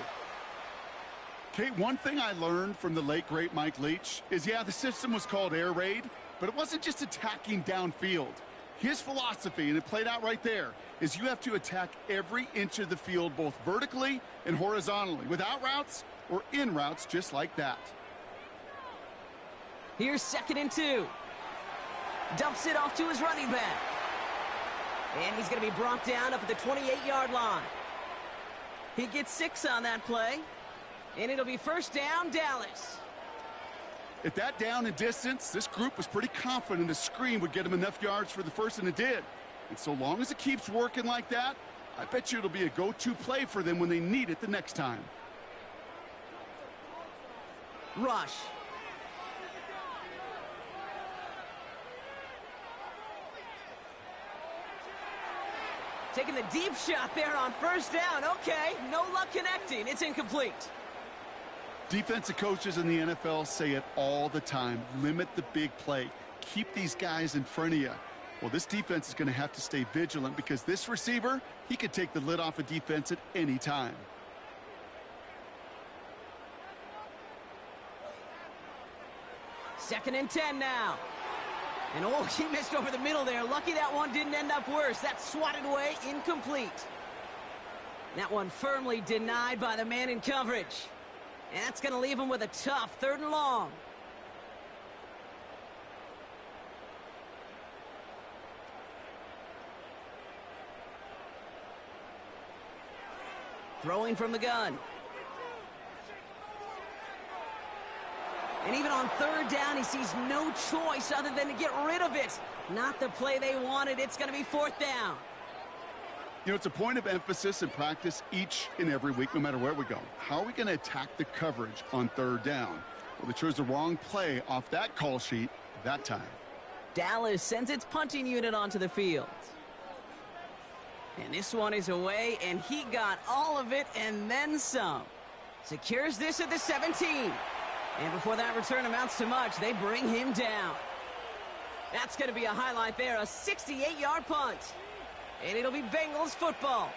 Kate, one thing I learned from the late, great Mike Leach is, yeah, the system was called air raid, but it wasn't just attacking downfield. His philosophy, and it played out right there, is you have to attack every inch of the field, both vertically and horizontally, without routes or in routes just like that. Here's 2nd and 2. Dumps it off to his running back. And he's going to be brought down up at the 28-yard line. He gets 6 on that play. And it'll be 1st down, Dallas. At that down and distance, this group was pretty confident a screen would get him enough yards for the first, and it did. And so long as it keeps working like that, I bet you it'll be a go-to play for them when they need it the next time. Rush. Taking the deep shot there on 1st down. Okay, no luck connecting. It's incomplete. Defensive coaches in the NFL say it all the time. Limit the big play. Keep these guys in front of you. Well, this defense is going to have to stay vigilant because this receiver, he could take the lid off a defense at any time. Second and 10 now. And oh, he missed over the middle there. Lucky that one didn't end up worse. That's swatted away, incomplete. That one firmly denied by the man in coverage. And that's going to leave him with a tough 3rd and long. Throwing from the gun. And even on third down, he sees no choice other than to get rid of it. Not the play they wanted. It's going to be fourth down. You know, it's a point of emphasis in practice each and every week, no matter where we go. How are we going to attack the coverage on third down? Well, they chose the wrong play off that call sheet that time. Dallas sends its punting unit onto the field. And this one is away, and he got all of it and then some. Secures this at the 17. And before that return amounts to much, they bring him down. That's going to be a highlight there, a 68-yard punt. And it'll be Bengals football.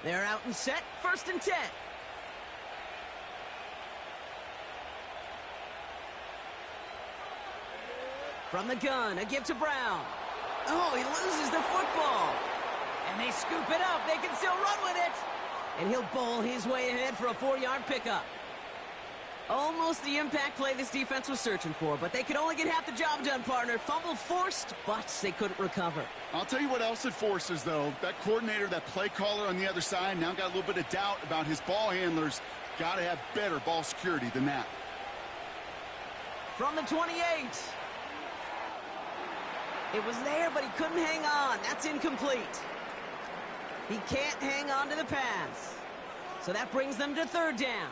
They're out and set, 1st and 10. From the gun, a give to Brown. Oh, he loses the football. And they scoop it up. They can still run with it. And he'll bowl his way ahead for a 4-yard pickup. Almost the impact play this defense was searching for, but they could only get half the job done, partner. Fumble forced, but they couldn't recover. I'll tell you what else it forces, though. That coordinator, that play caller on the other side, now got a little bit of doubt about his ball handlers. Got to have better ball security than that. From the 28. It was there, but he couldn't hang on. That's incomplete. He can't hang on to the pass. So that brings them to third down.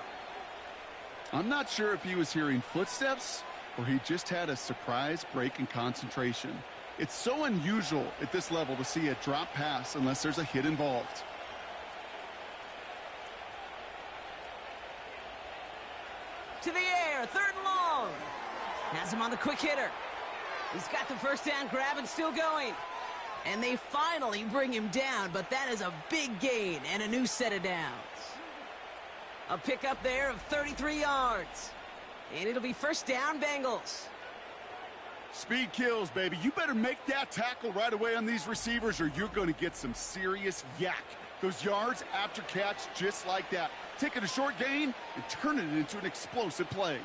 I'm not sure if he was hearing footsteps or he just had a surprise break in concentration. It's so unusual at this level to see a drop pass unless there's a hit involved. To the air, 3rd and long. Has him on the quick hitter. He's got the first down grab and still going. And they finally bring him down, but that is a big gain and a new set of downs. A pickup there of 33 yards. And it'll be 1st down, Bengals. Speed kills, baby. You better make that tackle right away on these receivers or you're going to get some serious yak. Those yards after catch just like that. Taking a short gain and turning it into an explosive play.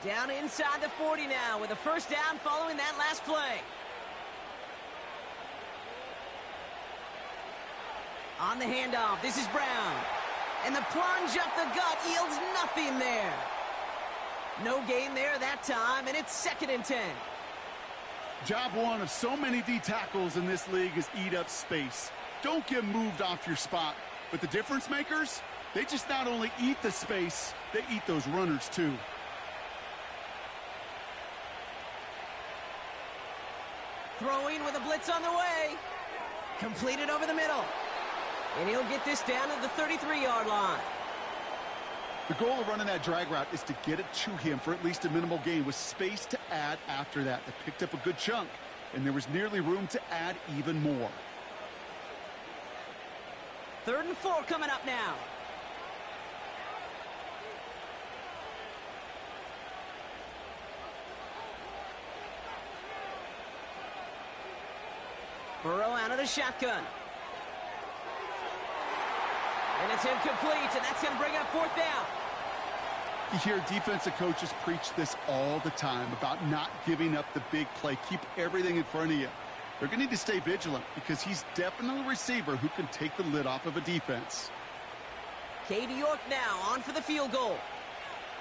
Down inside the 40 now with a 1st down following that last play. On the handoff, this is Brown. And the plunge up the gut yields nothing there. No gain there that time, and it's 2nd and 10. Job one of so many D tackles in this league is eat up space. Don't get moved off your spot. But the difference makers, they just not only eat the space, they eat those runners too. Throwing with a blitz on the way. Completed over the middle. And he'll get this down to the 33-yard line. The goal of running that drag route is to get it to him for at least a minimal gain with space to add after that. They picked up a good chunk, and there was nearly room to add even more. 3rd and 4 coming up now. Burrow out of the shotgun. And it's incomplete, and that's going to bring up 4th down. You hear defensive coaches preach this all the time about not giving up the big play. Keep everything in front of you. They're going to need to stay vigilant because he's definitely a receiver who can take the lid off of a defense. Katie York now on for the field goal.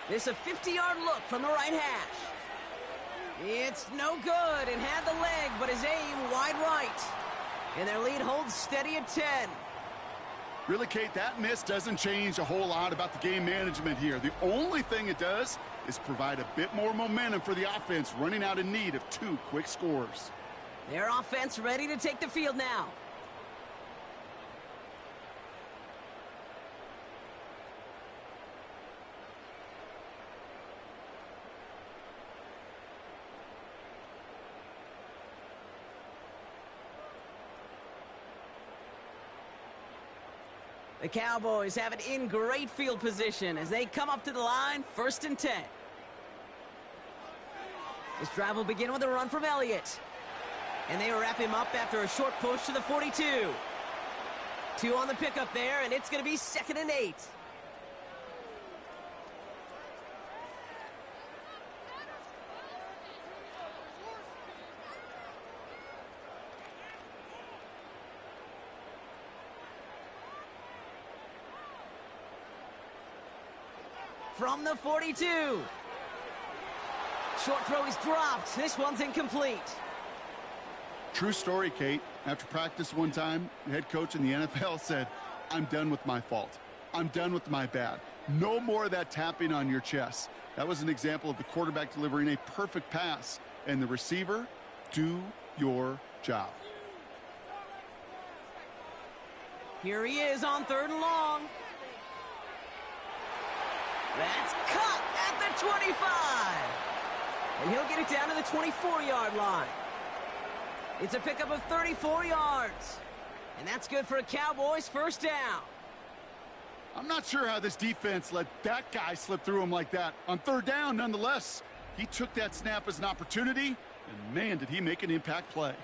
This a 50-yard look from the right hash. It's no good. It had the leg, but his aim wide right. And their lead holds steady at 10. Really, Kate, that miss doesn't change a whole lot about the game management here. The only thing it does is provide a bit more momentum for the offense, running out in need of 2 quick scores. Their offense ready to take the field now. The Cowboys have it in great field position as they come up to the line, 1st and 10. This drive will begin with a run from Elliott. And they wrap him up after a short push to the 42. 2 on the pickup there, and it's going to be 2nd and 8. from the 42. Short throw is dropped. This one's incomplete. True story, Kate. After practice one time, the head coach in the NFL said, "I'm done with my fault. I'm done with my bad. No more of that tapping on your chest." That was an example of the quarterback delivering a perfect pass, and the receiver, do your job. Here he is on 3rd and long. That's cut at the 25. And he'll get it down to the 24-yard line. It's a pickup of 34 yards. And that's good for a Cowboys first down. I'm not sure how this defense let that guy slip through him like that. On 3rd down, nonetheless, he took that snap as an opportunity, and man, did he make an impact play.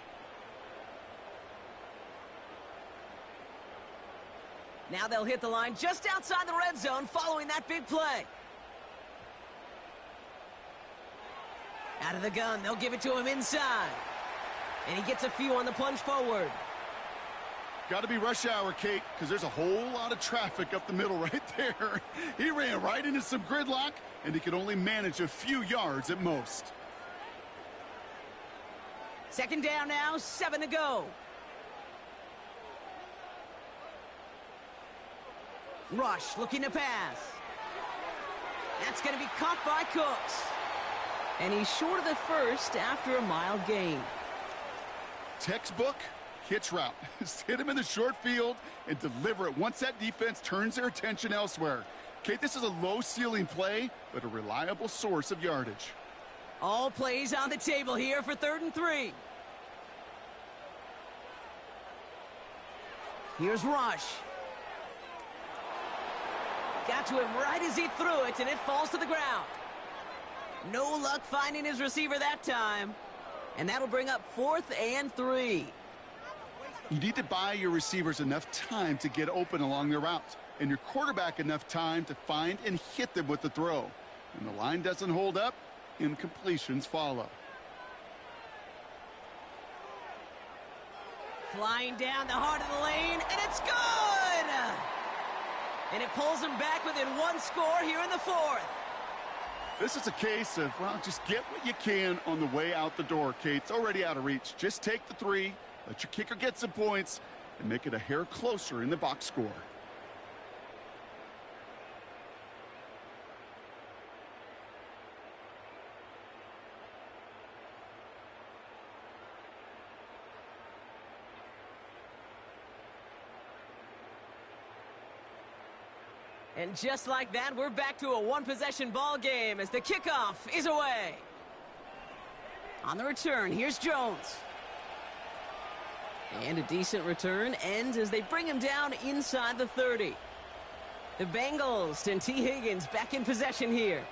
Now they'll hit the line just outside the red zone following that big play. Out of the gun, they'll give it to him inside. And he gets a few on the plunge forward. Got to be rush hour, Kate, because there's a whole lot of traffic up the middle right there. He ran right into some gridlock, and he could only manage a few yards at most. 2nd down now, 7 to go. Rush looking to pass. That's going to be caught by Cooks. And he's short of the first after a mild gain. Textbook hitch route. Just hit him in the short field and deliver it once that defense turns their attention elsewhere. Kate, this is a low-ceiling play, but a reliable source of yardage. All plays on the table here for 3rd and 3. Here's Rush. Got to him right as he threw it, and it falls to the ground. No luck finding his receiver that time. And that'll bring up 4th and 3. You need to buy your receivers enough time to get open along their route, and your quarterback enough time to find and hit them with the throw. When the line doesn't hold up, incompletions follow. Flying down the heart of the lane, and it's good! And it pulls him back within 1 score here in the 4th. This is a case of, well, just get what you can on the way out the door, Kate. It's already out of reach. Just take the 3, let your kicker get some points, and make it a hair closer in the box score. And just like that, we're back to a one-possession ball game as the kickoff is away. On the return, here's Jones. And a decent return ends as they bring him down inside the 30. The Bengals and T. Higgins back in possession here.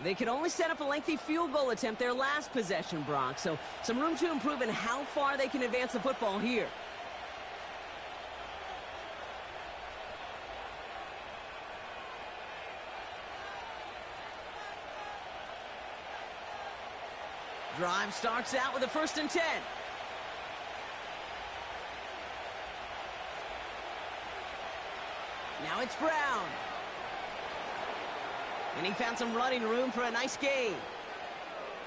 They could only set up a lengthy field goal attempt their last possession, Brock, so some room to improve in how far they can advance the football here. Drive starts out with a 1st and 10. Now it's Brown. And he found some running room for a nice gain.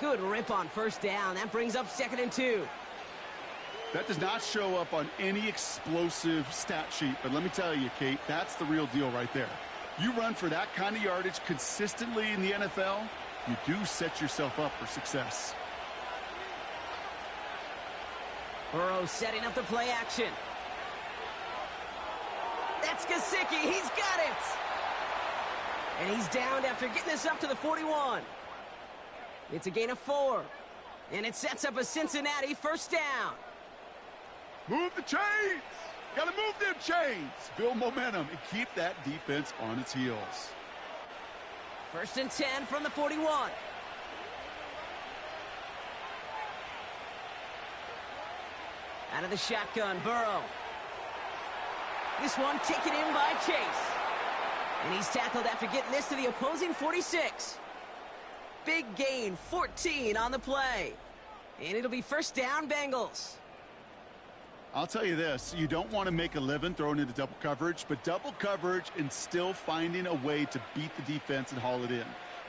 Good rip on 1st down. That brings up 2nd and 2. That does not show up on any explosive stat sheet, but let me tell you, Kate, that's the real deal right there. You run for that kind of yardage consistently in the NFL, you do set yourself up for success. Burrow setting up the play action. That's Gesicki. He's got it. And he's downed after getting this up to the 41. It's a gain of 4. And it sets up a Cincinnati 1st down. Move the chains. Got to move them chains. Build momentum and keep that defense on its heels. 1st and 10 from the 41. Out of the shotgun, Burrow. This one taken in by Chase. And he's tackled after getting this to the opposing 46. Big gain, 14 on the play. And it'll be 1st down, Bengals. I'll tell you this, you don't want to make a living throwing into double coverage, but double coverage and still finding a way to beat the defense and haul it in.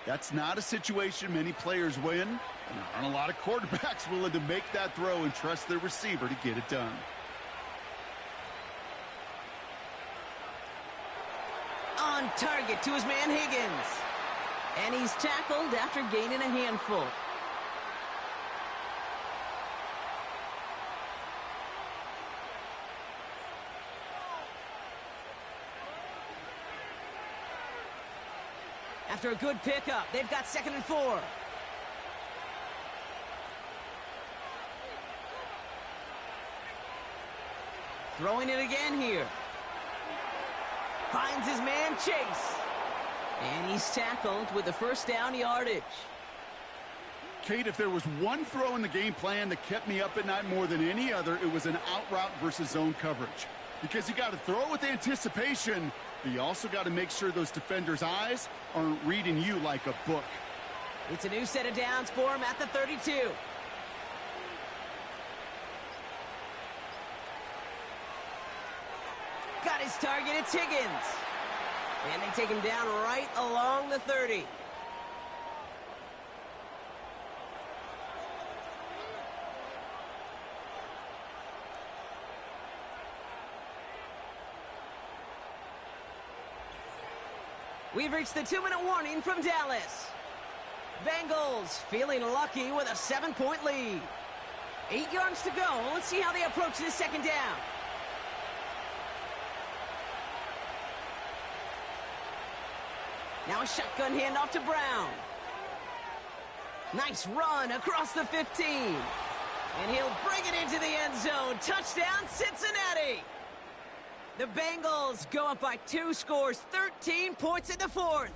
That's not a situation many players win, and there aren't a lot of quarterbacks willing to make that throw and trust their receiver to get it done. On target to his man Higgins. And he's tackled after gaining a handful. After a good pickup, they've got 2nd and 4. Throwing it again here. Finds his man Chase. And he's tackled with the first down yardage. Kate, if there was one throw in the game plan that kept me up at night more than any other, it was an out route versus zone coverage. Because you got to throw with anticipation, but you also got to make sure those defenders' eyes aren't reading you like a book. It's a new set of downs for him at the 32. Got his target, it's Higgins. And they take him down right along the 30. We've reached the 2-minute warning from Dallas. Bengals feeling lucky with a 7-point lead. 8 yards to go. Let's see how they approach this second down. Now a shotgun handoff to Brown. Nice run across the 15. And he'll bring it into the end zone. Touchdown, Cincinnati. The Bengals go up by 2 scores, 13 points in the 4th.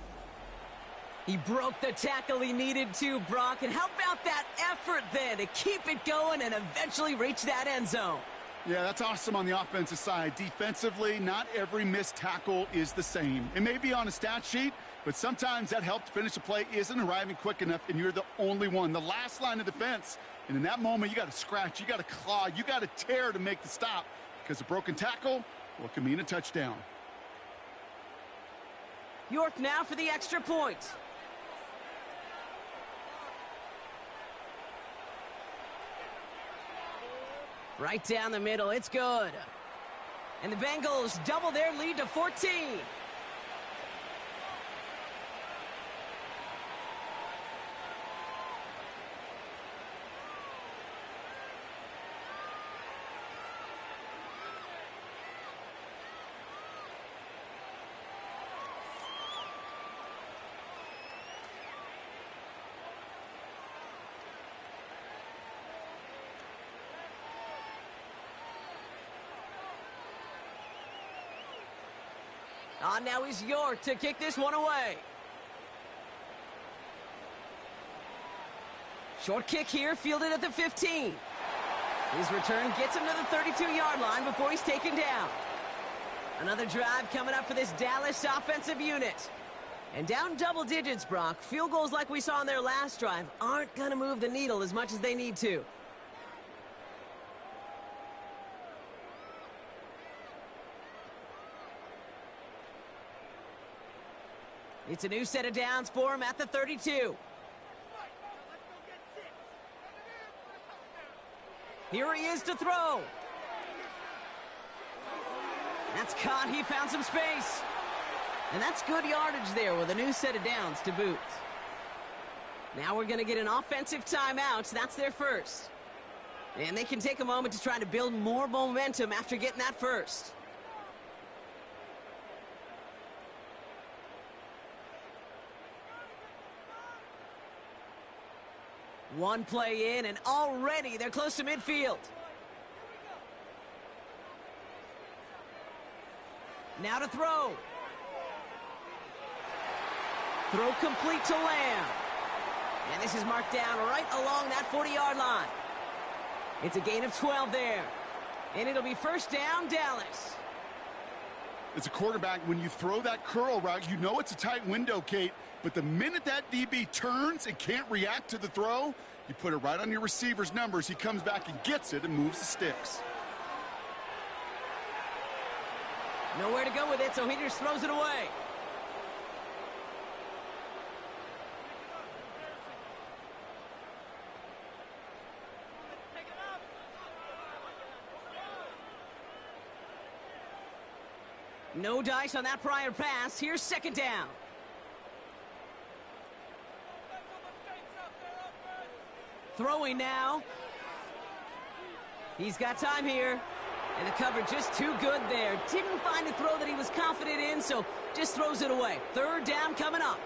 He broke the tackle he needed to, Brock. And how about that effort then to keep it going and eventually reach that end zone? Yeah, that's awesome on the offensive side. Defensively, not every missed tackle is the same. It may be on a stat sheet, but sometimes that help to finish a play isn't arriving quick enough, and you're the only one, the last line of defense. And in that moment, you got to scratch, you got to claw, you got to tear to make the stop, because a broken tackle, well, it can mean a touchdown. York now for the extra point. Right down the middle, it's good. And the Bengals double their lead to 14. On now is York to kick this one away. Short kick here, fielded at the 15. His return gets him to the 32-yard line before he's taken down. Another drive coming up for this Dallas offensive unit. And down double digits, Brock. Field goals like we saw in their last drive aren't going to move the needle as much as they need to. It's a new set of downs for him at the 32. Here he is to throw. That's caught. He found some space. And that's good yardage there with a new set of downs to boot. Now we're going to get an offensive timeout. That's their first. And they can take a moment to try to build more momentum after getting that first. One play in, and already they're close to midfield. Now to throw. Throw complete to Lamb. And this is marked down right along that 40-yard line. It's a gain of 12 there. And it'll be first down, Dallas. As a quarterback, when you throw that curl route, you know it's a tight window, Kate. But the minute that DB turns and can't react to the throw, you put it right on your receiver's numbers. He comes back and gets it and moves the sticks. Nowhere to go with it, so he just throws it away. No dice on that prior pass. Here's second down. Throwing now. He's got time here. And the cover just too good there. Didn't find a throw that he was confident in, so just throws it away. Third down coming up.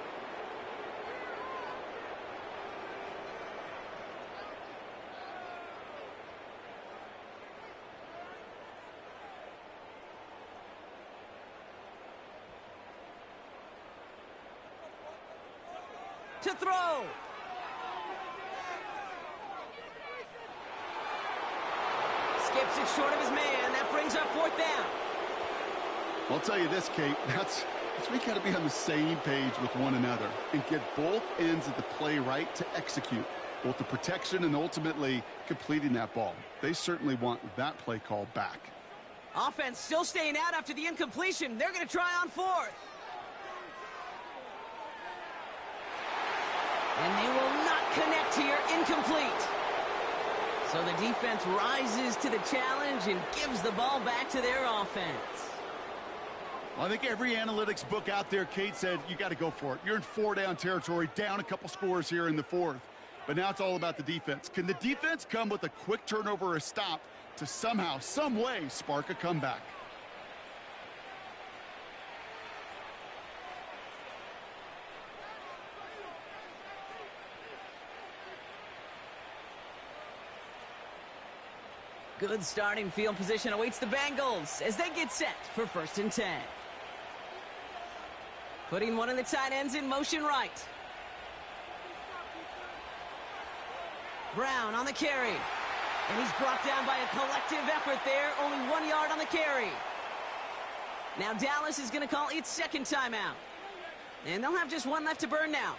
To throw. Skips it short of his man. That brings up fourth down. I'll tell you this, Kate. That's we got to be on the same page with one another and get both ends of the play right to execute, both the protection and ultimately completing that ball. They certainly want that play call back. Offense still staying out after the incompletion. They're going to try on fourth. And they will not connect here. Incomplete. So the defense rises to the challenge and gives the ball back to their offense. Well, I think every analytics book out there, Kate, said you got to go for it. You're in four-down territory, down a couple scores here in the fourth. But now it's all about the defense. Can the defense come with a quick turnover or a stop to somehow, some way, spark a comeback? Good starting field position awaits the Bengals as they get set for 1st and 10. Putting one of the tight ends in motion right. Brown on the carry. And he's brought down by a collective effort there. Only 1 yard on the carry. Now Dallas is going to call its second timeout. And they'll have just one left to burn now.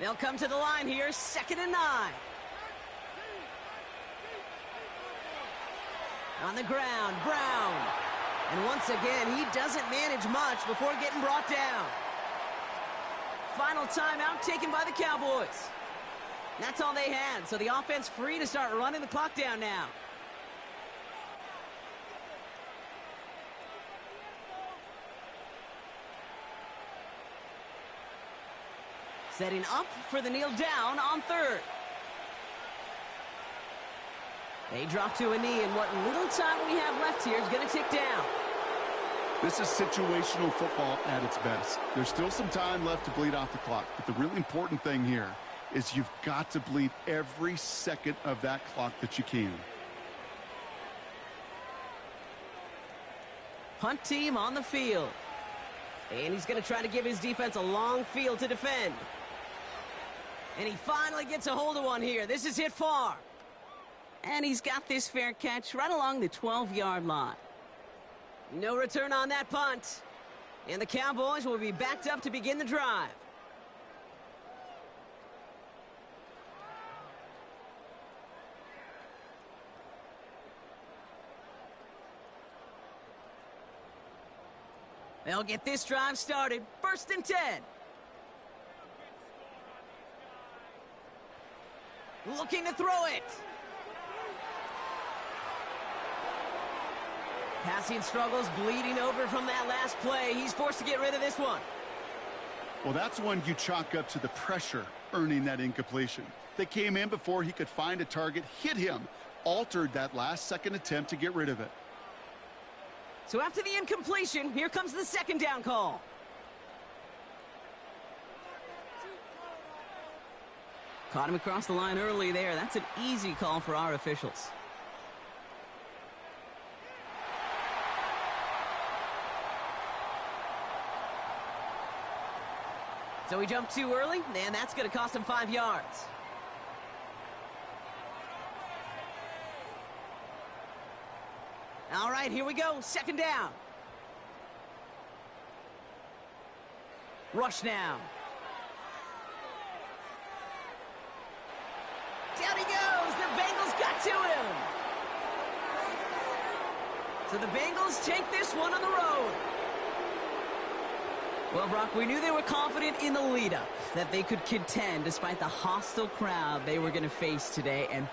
They'll come to the line here, 2nd and 9. On the ground, Brown. And once again, he doesn't manage much before getting brought down. Final timeout taken by the Cowboys. That's all they had, so the offense free to start running the clock down now. Setting up for the kneel down on 3rd. They drop to a knee, and what little time we have left here is going to tick down. This is situational football at its best. There's still some time left to bleed off the clock, but the really important thing here is you've got to bleed every second of that clock that you can. Punt team on the field. And he's going to try to give his defense a long field to defend. And he finally gets a hold of one here. This is hit far. And he's got this fair catch right along the 12-yard line. No return on that punt. And the Cowboys will be backed up to begin the drive. They'll get this drive started. 1st and 10. Looking to throw it. Passing struggles, bleeding over from that last play. He's forced to get rid of this one. Well, that's one you chalk up to the pressure earning that incompletion. They came in before he could find a target, hit him, altered that last-second attempt to get rid of it. So after the incompletion, here comes the 2nd down call. Caught him across the line early there. That's an easy call for our officials. So he jumped too early, and that's going to cost him 5 yards. All right, here we go. 2nd down. Rush now. So the Bengals take this one on the road. Well, Brock, we knew they were confident in the lead-up, that they could contend despite the hostile crowd they were going to face today. And